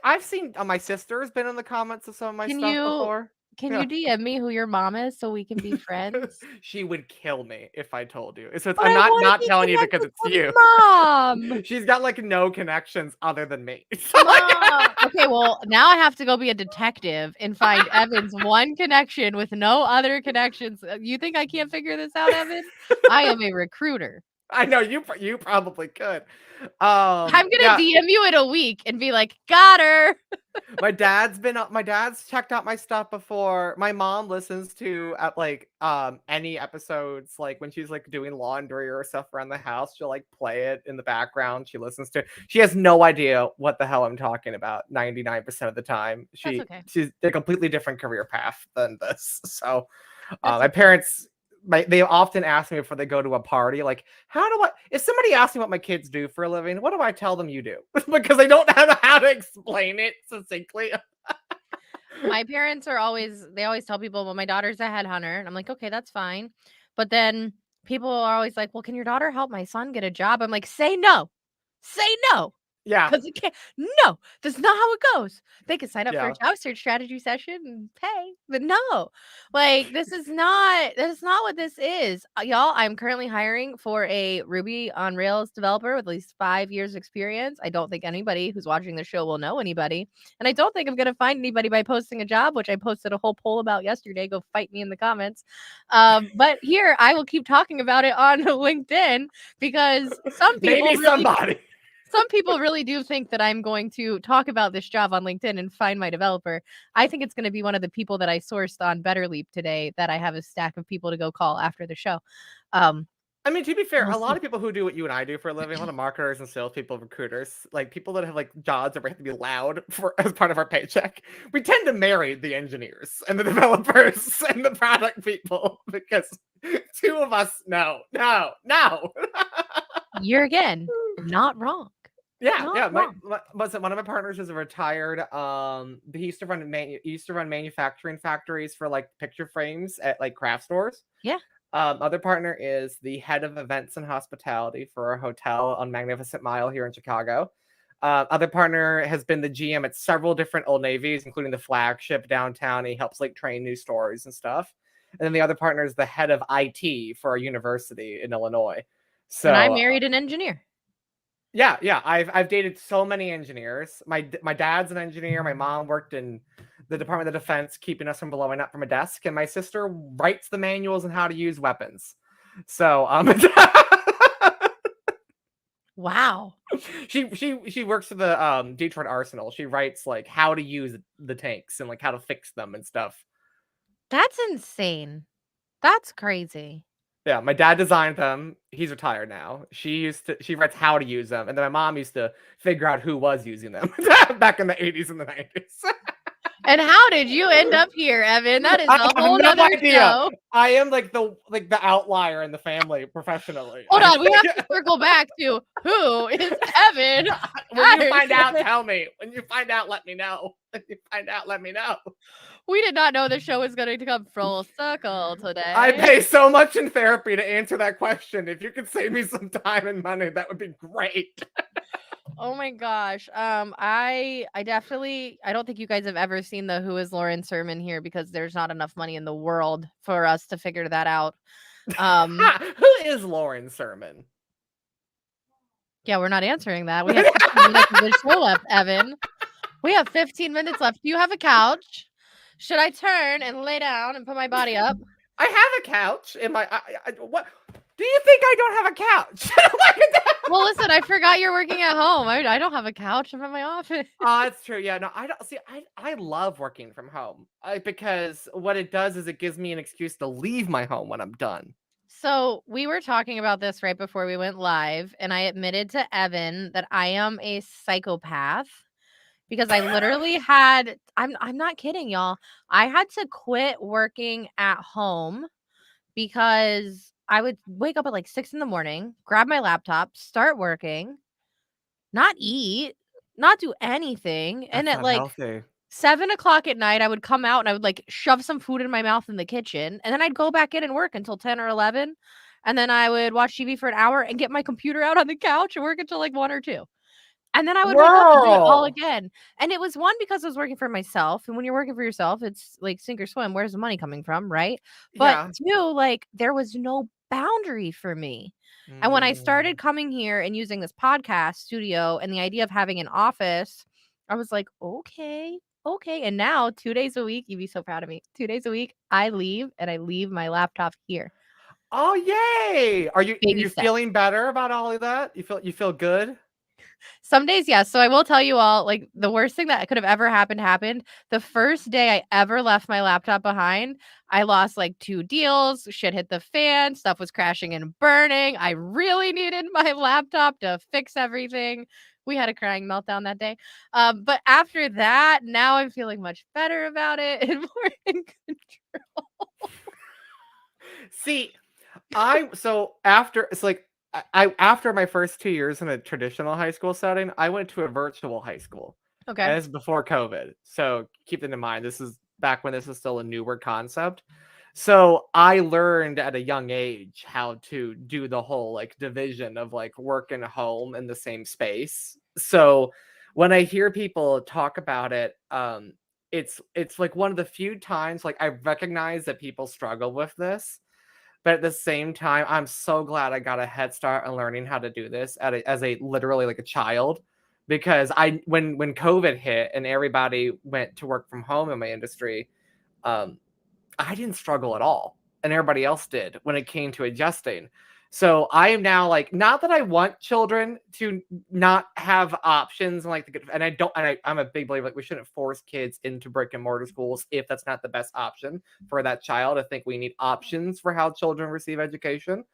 I've seen my sister's been in the comments of some of my Can stuff you before. Can Yeah. you DM me who your mom is so we can be friends? She would kill me if I told you. So But I'm I wanna not be telling you because connected it's to you. mom. She's got like no connections other than me. So like Mom. Okay, well, now I have to go be a detective and find Evan's one connection with no other connections. You think I can't figure this out, Evan? I am a recruiter. I know you probably could. I'm gonna Yeah, DM you in a week and be like, "Got her." my dad's checked out my stuff before. My mom listens to at like any episodes like when she's like doing laundry or stuff around the house, she'll like play it in the background. She listens to it. She has no idea what the hell I'm talking about 99% of the time. That's okay. She's a completely different career path than this. So That's my okay. parents they often ask me before they go to a party, like, how do I if somebody asks me what my kids do for a living, what do I tell them you do? Because they don't know how to explain it succinctly. My parents are always they always tell people, "Well, my daughter's a headhunter." And I'm like, "Okay, that's fine." But then people are always like, "Well, can your daughter help my son get a job?" I'm like, "Say no. Say no. Yeah, 'Cause it can't no, that's not how it goes. They can sign up for a yeah. job search strategy session and pay, but no. Like, that is not what this is. Y'all, I'm currently hiring for a Ruby on Rails developer with at least 5 years experience. I don't think anybody who's watching the show will know anybody, and I don't think I'm gonna find anybody by posting a job, which I posted a whole poll about yesterday. Go fight me in the comments. But here, I will keep talking about it on LinkedIn because Maybe somebody. some people really do think that I'm going to talk about this job on LinkedIn and find my developer. I think it's going to be one of the people that I sourced on Better Leap today that I have a stack of people to go call after the show. Um, I mean, to be fair, we'll a lot see. of people who do what you and I do for a living, a lot of marketers and salespeople, recruiters, like people that have like jobs where we have to be loud for as part of our paycheck, we tend to marry the engineers and the developers and the product people because two of us, no. You're again not wrong. Yeah, Not yeah. wrong. One of my partners is a retired. He used to run manufacturing factories for like picture frames at like craft stores. Yeah. Other partner is the head of events and hospitality for a hotel on Magnificent Mile here in Chicago. Other partner has been the GM at several different Old Navies, including the flagship downtown. He helps like train new stores and stuff. And then the other partner is the head of IT for a university in Illinois. And I So married an engineer. yeah, yeah. I've dated so many engineers. My dad's an engineer. My mom worked in the Department of Defense, keeping us from blowing up from a desk, and my sister writes the manuals on how to use weapons. So Wow. she works for the Detroit Arsenal. She writes like how to use the tanks and like how to fix them and stuff. That's insane. That's crazy. Yeah, my dad designed them. He's retired now. She writes how to use them, and then my mom used to figure out who was using them back in the 80s and the 90s. And how did you end up here, Evan? That is I a have whole no nother idea. show. I am like the outlier in the family professionally. Hold on, we have to circle back to who is Evan When you find out, Patterson? tell me. When you find out, let me know. When you find out, let me know. We did not know the show was going to come full circle I today. pay so much in therapy to answer that question. If you could save me some time and money, that would be great. Oh my gosh. I definitely I don't think you guys have ever seen the Who is Lauren sermon here because there's not enough money in the world for us to figure that out. Um, Who is Lauren Sermon? yeah, we're not answering that. We have 15 minutes of the show left, Evan. We have 15 minutes left. Do you have a couch? Should I turn and lay down and put my body up? I have a couch in my. What? Do you think I don't have a couch? Well, listen, I forgot you're working at home. I don't have a couch. I'm at my office. That's true. Yeah, no, I don't see. I love working from home because what it does is it gives me an excuse to leave my home when I'm done. So we were talking about this right before we went live, and I admitted to Evan that I am a psychopath because I literally had I'm not kidding, y'all. I had to quit working at home because I would wake up at like 6 in the morning, grab my laptop, start working, not eat, not do anything. And That's at not like healthy. 7 o'clock at night, I would come out and I would like shove some food in my mouth in the kitchen. And then I'd go back in and work until 10 or 11. And then I would watch TV for an hour and get my computer out on the couch and work until like 1 or 2. And then I would wake up and do it all Girl. again. And it was one because I was working for myself, and when you're working for yourself, it's like sink or swim. Where's the money coming from, right? But Yeah. two, like there was no boundary for me. And when I Mm. started coming here and using this podcast studio and the idea of having an office, I was like, okay, okay. And now 2 days a week, you'd be so proud of me. 2 days a week, I leave and I leave my laptop here. Oh, yay! Baby Are you steps. feeling better about all of that? You feel good? Some days, yes. So I will tell you all, like, the worst thing that could have ever happened happened. The first day I ever left my laptop behind, I lost like 2 deals, shit hit the fan, stuff was crashing and burning. I really needed my laptop to fix everything. We had a crying meltdown that day. But after that, now I'm feeling much better about it and more in control. See, I after my first 2 years in a traditional high school setting, I went to a virtual high school, Okay. and this is before COVID, so keep that in mind. This is back when this is still a newer concept. So, I learned at a young age how to do the whole, like, division of, like, work and home in the same space. So, when I hear people talk about it, it's, like, one of the few times, like, I recognize that people struggle with this, but at the same time, I'm so glad I got a head start on learning how to do this as a literally like a child, because I when COVID hit and everybody went to work from home in my industry, um, I didn't struggle at all, and everybody else did when it came to adjusting. So I am now like, not that I want children to not have options and like and I don't, and I'm a big believer like we shouldn't force kids into brick and mortar schools if that's not the best option for that child. I think we need options for how children receive education.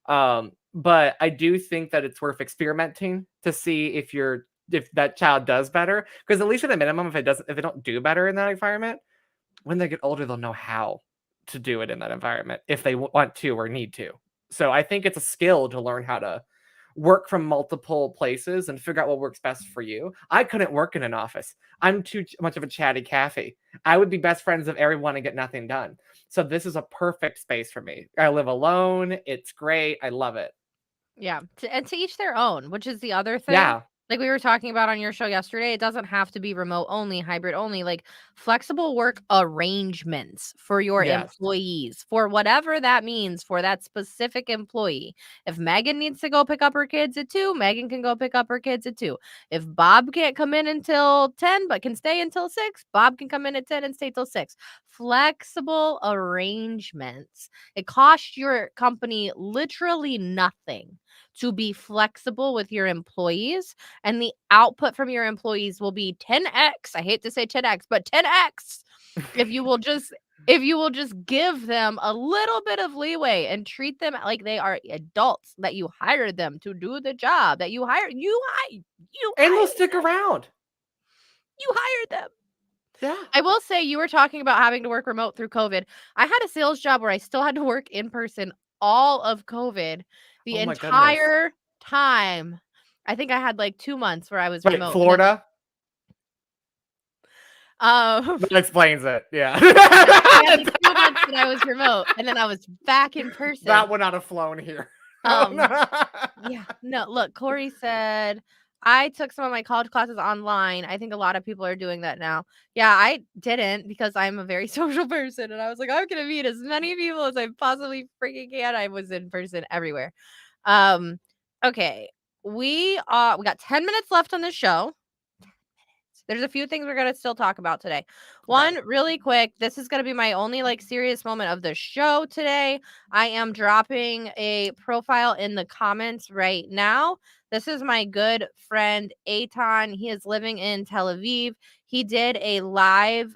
But I do think that it's worth experimenting to see if that child does better, because at least at a minimum, if they don't do better in that environment, when they get older, they'll know how to do it in that environment if they want to or need to. So I think it's a skill to learn how to work from multiple places and figure out what works best for you. I couldn't work in an office. I'm too much of a chatty Cathy. I would be best friends with everyone and get nothing done. So this is a perfect space for me. I live alone. It's great. I love it. Yeah, and to each their own, which is the other thing. Yeah. Like we were talking about on your show yesterday, it doesn't have to be remote only, hybrid only, like flexible work arrangements for your Yes. employees, for whatever that means for that specific employee. If Megan needs to go pick up her kids at 2, Megan can go pick up her kids at 2. If Bob can't come in until 10 but can stay until 6, Bob can come in at 10 and stay till 6. Flexible arrangements. It costs your company literally nothing to be flexible with your employees, and the output from your employees will be 10x. I hate to say 10x, but 10x if you will just give them a little bit of leeway and treat them like they are adults, that you hired them to do the job, that you And they'll hired stick them. around. You hired them. Yeah. I will say, you were talking about having to work remote through COVID. I had a sales job where I still had to work in person all of COVID, the Oh my goodness. entire time. I think I had like 2 months where I was Wait, remote, and then Florida? um, That explains it. Yeah. yeah, I had like 2 months that I was remote, and then I was back in person. That would not have flown here. Oh, Um, no. yeah, no, look, Corey said, "I took some of my college classes online. I think a lot of people are doing that now." Yeah, I didn't because I'm a very social person, and I was like, "I'm gonna meet as many people as I possibly freaking can." I was in person everywhere. Um, okay, we got 10 minutes left on the show. There's a few things we're gonna still talk about today. Okay. One, really quick, this is gonna be my only like serious moment of the show today. I am dropping a profile in the comments right now. This is my good friend Aton. He is living in Tel Aviv. He did a live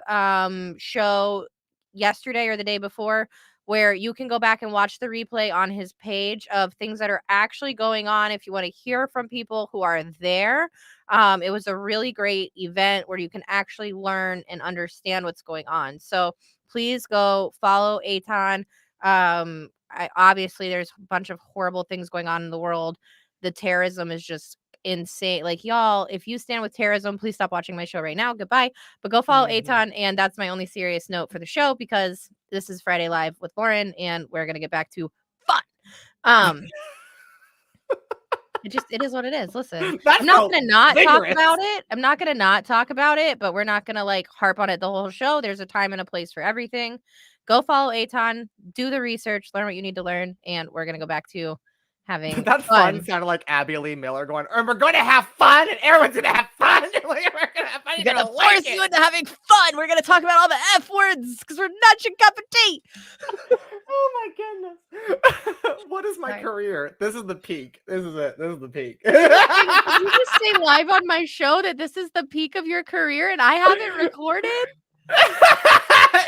show yesterday or the day before, where you can go back and watch the replay on his page of things that are actually going on if you want to hear from people who are there. It was a really great event where you can actually learn and understand what's going on. So please go follow Aton. Obviously there's a bunch of horrible things going on in the world. The terrorism is just insane. Like, y'all, if you stand with terrorism, please stop watching my show right now. Goodbye. But go follow Mhm. Aton, and that's my only serious note for the show, because this is Friday Live with Lauren, and we're gonna get back to fun. Um, It is what it is. Listen, That I'm not felt gonna not talk vigorous. about it. I'm not gonna not talk about it, but we're not gonna, like, harp on it the whole show. There's a time and a place for everything. Go follow Aton, do the research, learn what you need to learn, and we're gonna go back to having That fun fun. sounded like Abby Lee Miller going, "And we're gonna have fun, and everyone's gonna have fun. Like, we're gonna have fun. We're You're gonna gonna like force you it." into having fun. We're gonna talk about all the F words because 'cause we're not your cup of tea. Oh my goodness. What is my Sorry. career? This is the peak. This is it. This is the peak. Did you just say live on my show that this is the peak of your career and I have it recorded?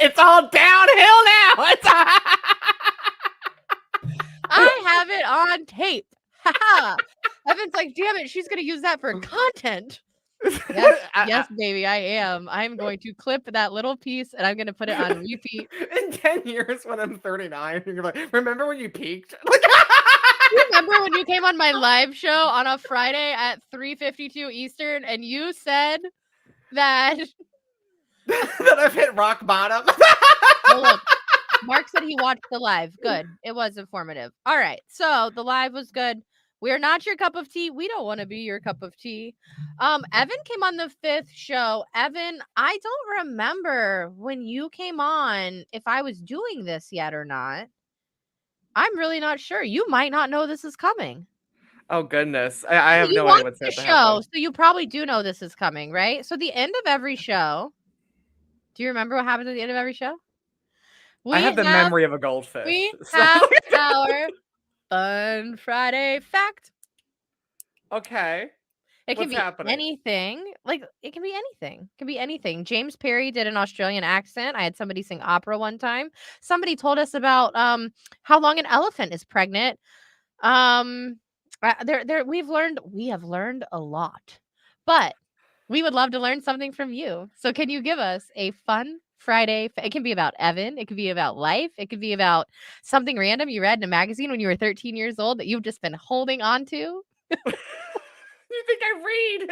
It's all downhill now. I have it on tape. Ha ha. Evan's like, "Damn it, she's gonna use that for content." Yes, yes, baby, I am. I'm going to clip that little piece and I'm gonna put it on repeat. In 10 years when I'm 39, you're like, remember when you peaked? You remember when you came on my live show on a Friday at 3:52 Eastern and you said that That I've hit rock bottom. well, look, Mark said he watched the live. Good. It was informative. All right. So the live was good. We're not your cup of tea. We don't want to be your cup of tea. Evan came on the fifth show. Evan, I don't remember when you came on if I was doing this yet or not. I'm really not sure. You might not know this is coming. Oh goodness. I have You no idea watched what's the about to show, happen. so you probably do know this is coming, right? So the end of every show. Do you remember what happens at the end of every show? I We have the have memory of a goldfish. we So have our Fun Friday fact. okay. It can What's be happening? anything. Like, it can be anything. It can be anything. James Perry did an Australian accent. I had somebody sing opera one time. Somebody told us about, how long an elephant is pregnant. Um, we have learned a lot, but we would love to learn something from you. So can you give us a fun Friday it can be about Evan, it could be about life, it could be about something random you read in a magazine when you were 13 years old that you've just been holding on to? You think I read?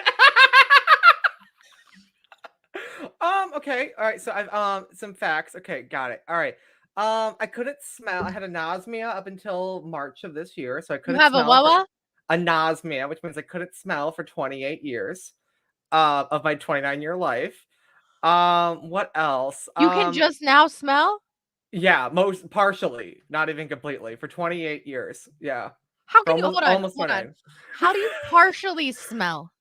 Okay. All right. So I've some facts. Okay, got it. All right. I couldn't smell. I had anosmia up until March of this year, so I You couldn't have a smell for Wawa? anosmia, which means I couldn't smell for 28 years of my 29-year life. What else? You can just now smell? Yeah, most partially, not even completely, for 28 years. Yeah, How for can you almost almost hold on. 29. How do you partially smell?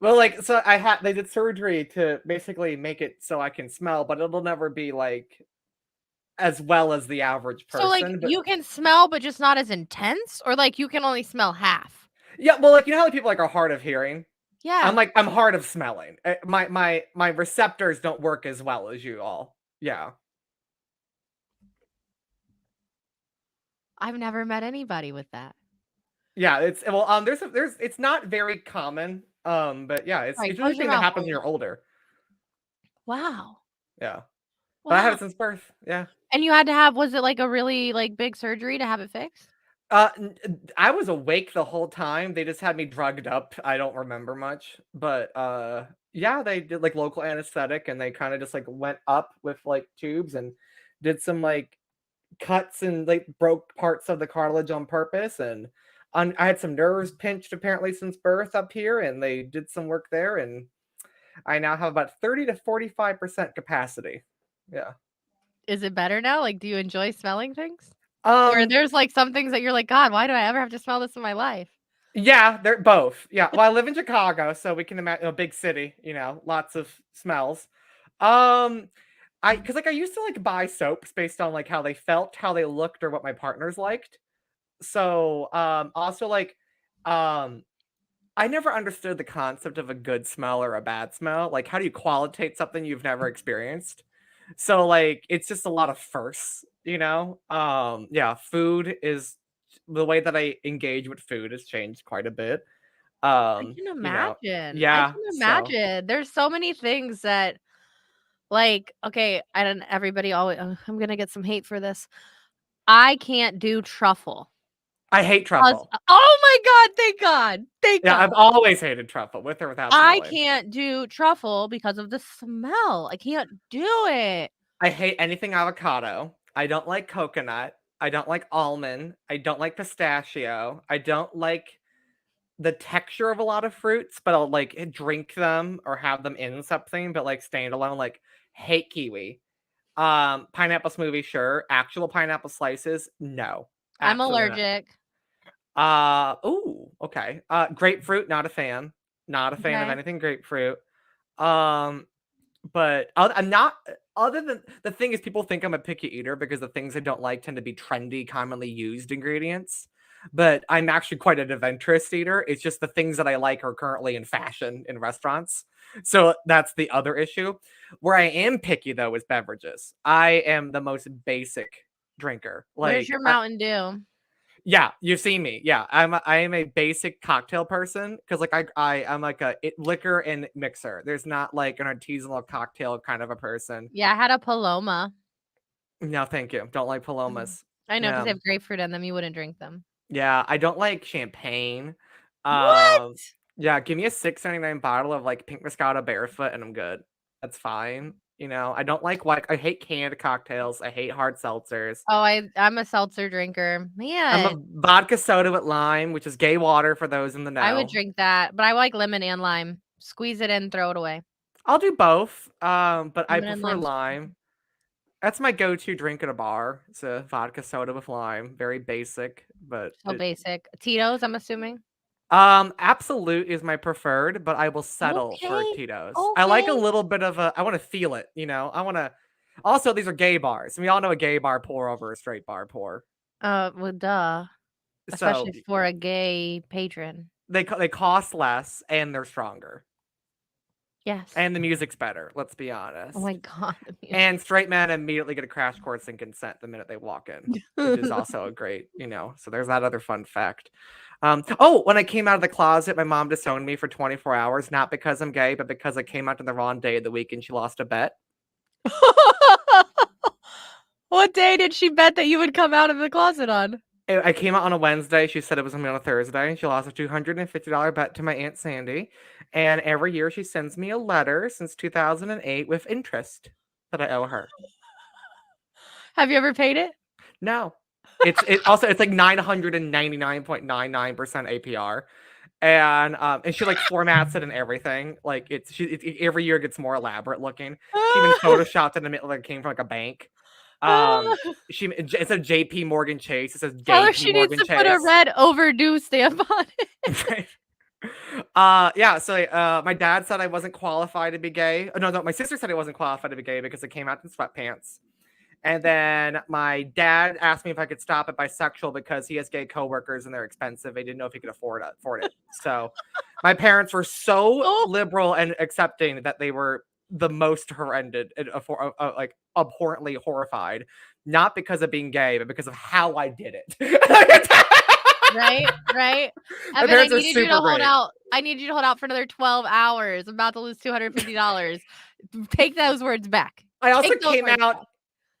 Well, like, so I had they did surgery to basically make it so I can smell, but it'll never be like as well as the average So, like, person. But you can smell, but just not as intense? Or, like, you can only smell half? yeah, well, like, you know how like, people like are hard of hearing? Yeah. I'm hard of smelling. My receptors don't work as well as you all. Yeah. I've never met anybody with that. Yeah, it's well, there's it's not very common. But yeah, Alright, it's usually a close your thing that mouth happens for when me. you're older. Wow. Yeah. But I have Wow. it since birth. Yeah. And you had to have was it, like, a really, like, big surgery to have it fixed? I was awake the whole time. They just had me drugged up. I don't remember much, but yeah, they did like local anesthetic and they kind of just like went up with like tubes and did some like cuts and like broke parts of the cartilage on purpose and I had some nerves pinched apparently since birth up here and they did some work there and I now have about 30 to 45% capacity. Yeah. Is it better now? Like, do you enjoy smelling things? Or Um there's, like, some things that you're like, "God, why do I ever have to smell this in my life?" Yeah, they're both. Yeah. Well, I live in Chicago, so we can imagine a big city, you know, lots of smells. Um, because like I used to like buy soaps based on like how they felt, how they looked, or what my partners liked. So, also like, um, I never understood the concept of a good smell or a bad smell. Like, how do you qualitate something you've never experienced? So, like, it's just a lot of firsts, you know? Yeah, food is the way that I engage with food has changed quite a bit. I can You know, imagine. I yeah, can so imagine. There's so many things that, like, okay, I don't everybody always I'm gonna get some hate for this. I can't do truffle. I hate 'Cause truffle. oh my god, thank God, thank Yeah, God. I've always hated truffle with or without I smelling. can't do truffle because of the smell. I can't do it. I hate anything avocado. I don't like coconut. I don't like almond. I don't like pistachio. I don't like the texture of a lot of fruits, but I'll, like, drink them or have them in something, but, like, standalone, like, hate kiwi. Pineapple smoothie, sure. Actual pineapple slices, no. I'm Absolutely not. allergic. Ooh, okay. Grapefruit, not a fan. Not a fan of Okay. anything grapefruit. Um, but I'm not other than the thing is people think I'm a picky eater because the things I don't like tend to be trendy, commonly used ingredients. But I'm actually quite an adventurous eater. It's just the things that I like are currently in fashion in restaurants. So that's the other issue. Where I am picky though is beverages. I am the most basic drinker. Where's Like your Mountain Dew? yeah, you've seen me. Yeah, I am a basic cocktail person because like I'm like liquor and mixer. There's not like an artisanal cocktail kind of a person. Yeah, I had a Paloma. No, thank you. Don't like Mhm. palomas. I know, 'cause Yeah, they have grapefruit in them, you wouldn't drink them. yeah. I don't like champagne. What? Yeah. Give me a 6.99 bottle of like pink Moscato Barefoot, and I'm good. That's fine. You know, I don't like. I hate canned cocktails. I hate hard seltzers. Oh, I'm a seltzer drinker. I'm a Man, vodka soda with lime, which is gay water for those in the I would know. drink that, but I like lemon and lime. Squeeze it in, throw it away. I'll do both, but I Lemon and prefer lime lime. squeeze. That's my go-to drink at a bar. It's a vodka soda with lime. Very basic, but So basic. Tito's, I'm assuming? Absolute is my preferred, but I will settle for Okay, Tito's. I like a okay. little bit of a I wanna feel it, you know? I wanna also, these are gay bars, and we all know a gay bar pour over a straight bar pour. Well, duh, So, especially for a gay patron. they cost less, and they're stronger, Yes. and the music's better, let's be Oh my honest. god, the And music. straight men immediately get a crash course in consent the minute they walk in, which is also a great, so there's that other fun fact. Oh, when I came out of the closet, my mom disowned me for 24 hours, not because I'm gay, but because I came out to the wrong day of the week and she lost a bet. What day did she bet that you would come out of the closet on? I came out on a Wednesday. She said it was gonna be on a Thursday. She lost a $250 bet to my Aunt Sandy. And every year she sends me a letter since 2008 with interest that I owe her. Have you ever paid it? No. It's like 999.99% APR. And she like formats it and everything. Like every year gets more elaborate looking. She even photoshopped it and it like came from like a bank. Um instead of JP Morgan Chase, it says Tell her JP she needs Morgan to put a Chase. red overdue stamp on it. Right. Yeah, so my dad said I wasn't qualified to be gay. No, my sister said I wasn't qualified to be gay because I came out in sweatpants. And then my dad asked me if I could stop at bisexual because he has gay coworkers and they're expensive. He didn't know if he could afford it. So my parents were so Oh, liberal and accepting that they were the most horrendous, like abhorrently horrified, not because of being gay, but because of how I did it. right, right. My Evan, parents are super great. I need you to hold out for another 12 hours. I'm about to lose $250. Take those words back. I also Take those came words out back.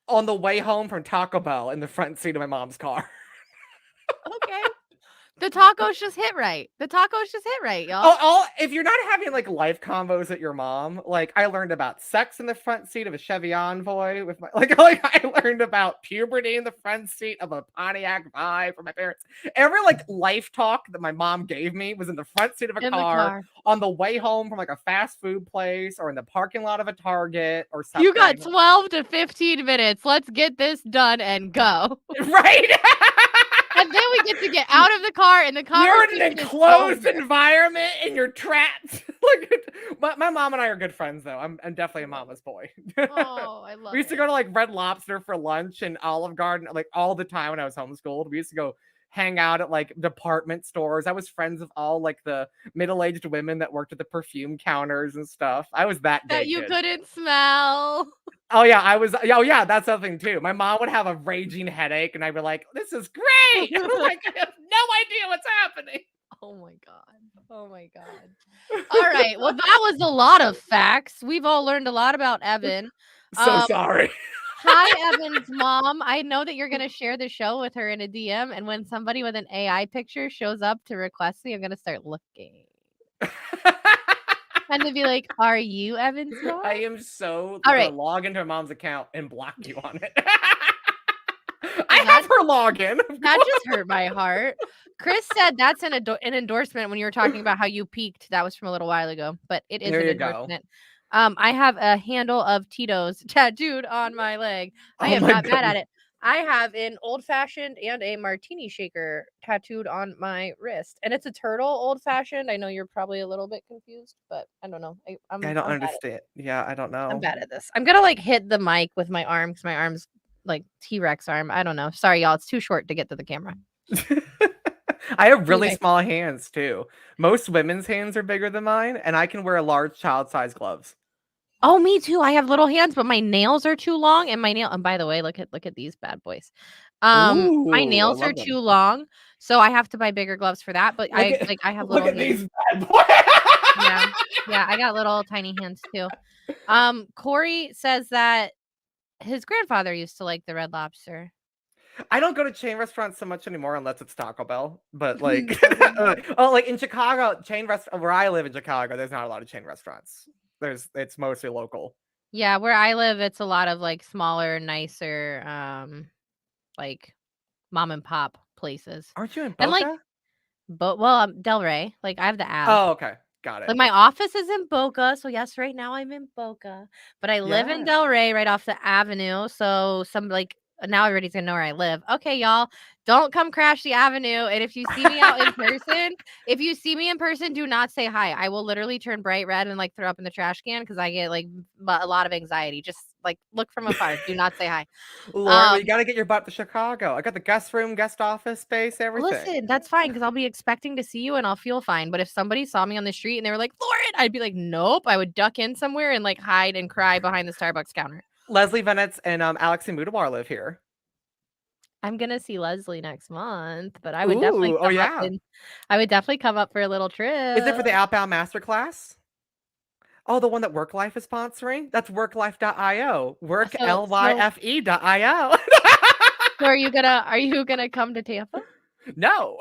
on the way home from Taco Bell in the front seat of my mom's car. Okay. The tacos just hit right. The tacos just hit right, y'all. Oh, if you're not having like life combos at your mom, like I learned about sex in the front seat of a Chevy Envoy with my like I learned about puberty in the front seat of a Pontiac Vibe from my parents. Every like life talk that my mom gave me was in the front seat of a In the car car. on the way home from like a fast food place or in the parking lot of a Target or You got something. 12 to 15 minutes. Let's get this done and go. Right? And then we get to get out of the car and the You're in an conversation is enclosed over. environment and you're trapped. My mom and I are good friends though. I'm definitely a mama's boy. Oh, I We love used to it. go to like Red Lobster for lunch and Olive Garden like all the time when I was homeschooled. We used to go hang out at like department stores. I was friends with all like the middle-aged women that worked at the perfume counters and stuff. I was that That gay you kid. couldn't smell. Oh yeah, I was. Oh yeah, that's something too. My mom would have a raging headache, and I'd be like, "This is great!" I'm like, I have no idea what's happening. Oh my god. Oh my god. All right. Well, that was a lot of facts. We've all learned a lot about Evan. So Um, sorry. Hi, Evan's mom. I know that you're gonna share the show with her in a DM, and when somebody with an AI picture shows up to request me, I'm gonna start looking. And to be like, "Are you Evan's mom?" I am so All gonna right. log into my mom's account and block you on it. I That have her login, of that course. just hurt my heart. Chris said that's an endorsement when you were talking about how you peaked. That was from a little while ago, but it is There an you go. endorsement. I have a handle of Tito's tattooed on my leg. I Oh am my not mad at goodness. it. I have an old fashioned and a martini shaker tattooed on my wrist, and it's a turtle old fashioned. I know you're probably a little bit confused, but I don't know. I don't I'm bad at understand. Yeah, I don't I'm know. bad at this. I'm gonna like hit the mic with my arm because my arm's like T-Rex arm. I don't know. Sorry, y'all. It's too short to get to the camera. I have really Anyway. small hands too. Most women's hands are bigger than mine, and I can wear large child-sized gloves. Oh, me too. I have little hands, but my nails are too long, and by the way, look at these bad boys. My Ooh, I nails are love them. too long, so I have to buy bigger gloves for that, but I have Look little at hands. these bad boys. Yeah. Yeah, I got little tiny hands too. Corey says that his grandfather used to like the Red Lobster. I don't go to chain restaurants so much anymore unless it's Taco Bell. But like, So do I. oh, like in Chicago, chain rest where I live in Chicago, there's not a lot of chain restaurants. It's mostly local. Yeah, where I live, it's a lot of, like, smaller, nicer, like, mom and pop places. Aren't you in And, like Boca? but well, Delray, like, I have the Ave. Oh, okay, got it. Like, my office is in Boca, so yes, right now I'm in Boca, but I live in Yeah. Delray right off the avenue, so some like now everybody's gonna know where I live. Okay, y'all, don't come crash the avenue, and if you see me out in person if you see me in person, do not say hi. I will literally turn bright red and, like, throw up in the trash can because I get, like, a lot of anxiety. Just, like, look from afar. Do not say hi. Lauren, well, you Um, gotta get your butt to Chicago. I got the guest room, guest office space, everything. Listen, that's fine because 'cause I'll be expecting to see you and I'll feel fine, but if somebody saw me on the street and they were like, "Lauren," I'd be like, "Nope." I would duck in somewhere and, like, hide and cry behind the Starbucks counter. Leslie Venetz and Alex and Mudawar live here. I'm gonna see Leslie next month, but Ooh, oh yeah. I would definitely come up for a little Is it trip. for the Outbound Masterclass? Oh, the one that WorkLife is sponsoring? That's worklife.io. So Worklyfe.io. are you gonna come to Tampa? No.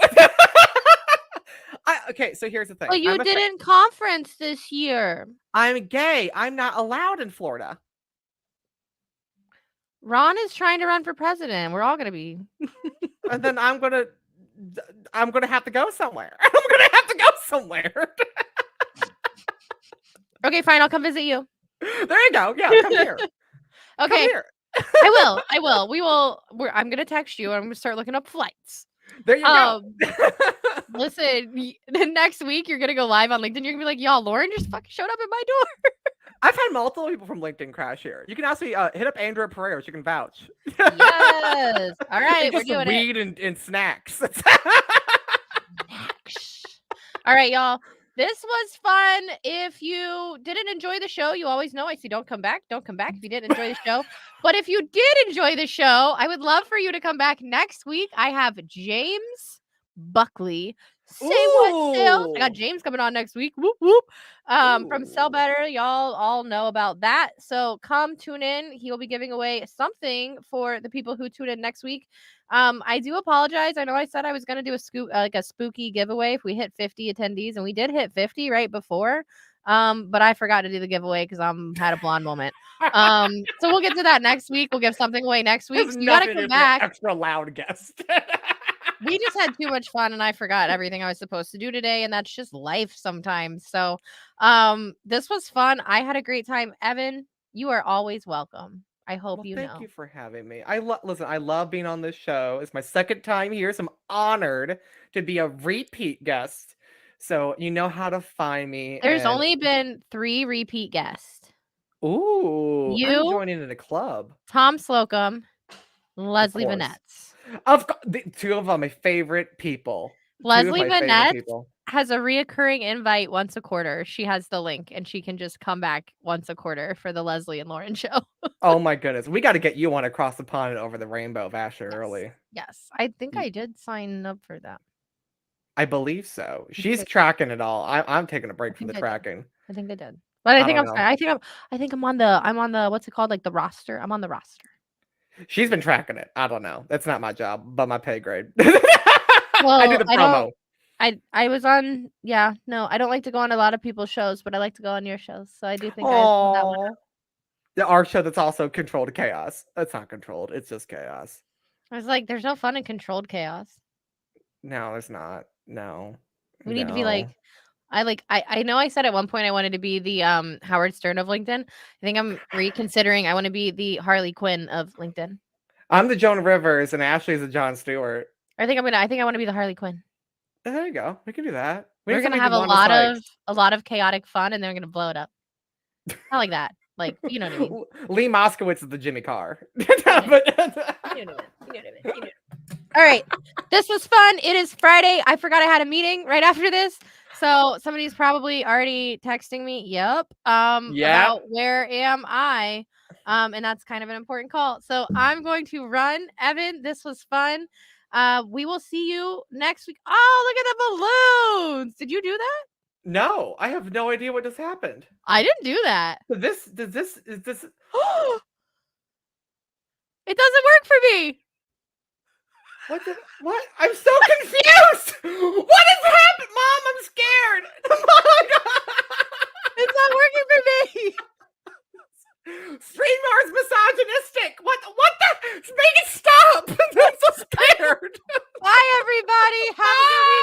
Okay, so here's the thing. Well, you didn't conference this year. I'm gay. I'm not allowed in Florida. Ron is trying to run for president. We're all gonna be And then I'm gonna have to go somewhere. I'm gonna have to go somewhere. Okay, fine, I'll come visit you. There you go. Yeah, come here. Come Okay, here. I will. I'm gonna text you, and I'm gonna start looking up flights. There you go. Um, Listen, next week you're gonna go live on LinkedIn. You're gonna be like, "Y'all, Lauren just fucking showed up at my door." I've had multiple people from LinkedIn crash here. You can actually hit up Andrea Pereira. She can vouch. Yes. All And right, we're get some doing it. weed and snacks. All right, y'all. This was fun. If you didn't enjoy the show, you always know I see don't come back. Don't come back if you didn't enjoy the show. But if you did enjoy the show, I would love for you to come back next week. I have James Buckley. Say what sales? I got Ooh. James coming on next week. Whoop whoop. From Sell Ooh. Better. Y'all all know about that. So come tune in. He'll be giving away something for the people who tune in next week. I do apologize. I know I said I was gonna do a like a spooky giveaway if we hit 50 attendees, and we did hit 50 right before. But I forgot to do the giveaway because had a blonde moment. So we'll get to that next week. We'll give something away next week. Has So you gotta nothing to come do with an back. extra loud guest. We just had too much fun and I forgot everything I was supposed to do today, and that's just life sometimes. So this was fun. I had a great time. Evan, you are always welcome. I hope Well, you thank know. you for having me. Listen, I love being on this show. It's my second time here, so I'm honored to be a repeat guest. So you know how to find me. There's And only been 3 repeat guests. ooh, I'm You, joining in a club. Tom Slocum, Of Leslie course. Vanetz. The two of my favorite people. Two of Leslie my favorite Vanetz people. has a reoccurring invite once a quarter. She has the link and she can just come back once a quarter for the Leslie and Lauren show. Oh my goodness. We got to get you on across the pond and over the rainbow, Vasher, Yes. early. Yes. I think Y- I did sign up for that. I believe so. I think She's I tracking it all. I'm taking a I break from the think I did. tracking. I think I did. But I I think don't I'm fine. know. I think I'm on the what's it called? Like the roster. I'm on the roster. She's been tracking it. I don't know. That's not my job, but my pay grade. I do Well, the promo. I was on yeah, no, I don't like to go on a lot of people's shows, but I like to go on your shows. So I do think I filled that one. Oh, our show that's also controlled chaos. That's not controlled. It's just chaos. I was like, there's no fun in controlled chaos. No, there's not. No. We need to be No. I know I said at one point I wanted to be the Howard Stern of LinkedIn. I think I'm reconsidering. I want to be the Harley Quinn of LinkedIn. I'm the Joan Rivers and Ashley's the Jon Stewart. I think I want to be the Harley Quinn. There you go. We can do that. We We're need gonna somebody to have do Wanda Sykes. a lot of chaotic fun, and then we're gonna blow it up. Not like that. Like, you know what I mean. Lee Moskowitz is the Jimmy Carr. You know what I mean. You know what I mean. You know what I mean. You know. All right. This was fun. It is Friday. I forgot I had a meeting right after this. So somebody's probably already texting me. Yep. Yeah. About where am I? And that's kind of an important call. So I'm going to run. Evan, this was fun. We will see you next week. Oh, look at the balloons. Did you do that? No, I have no idea what just happened. I didn't do that. Is this It doesn't work for me. what? I'm so confused. What has happened, Mom? I'm scared. It's not working for me. StreamYard's misogynistic. What the? Make it stop. I'm so scared. Bye, everybody. Have a good week.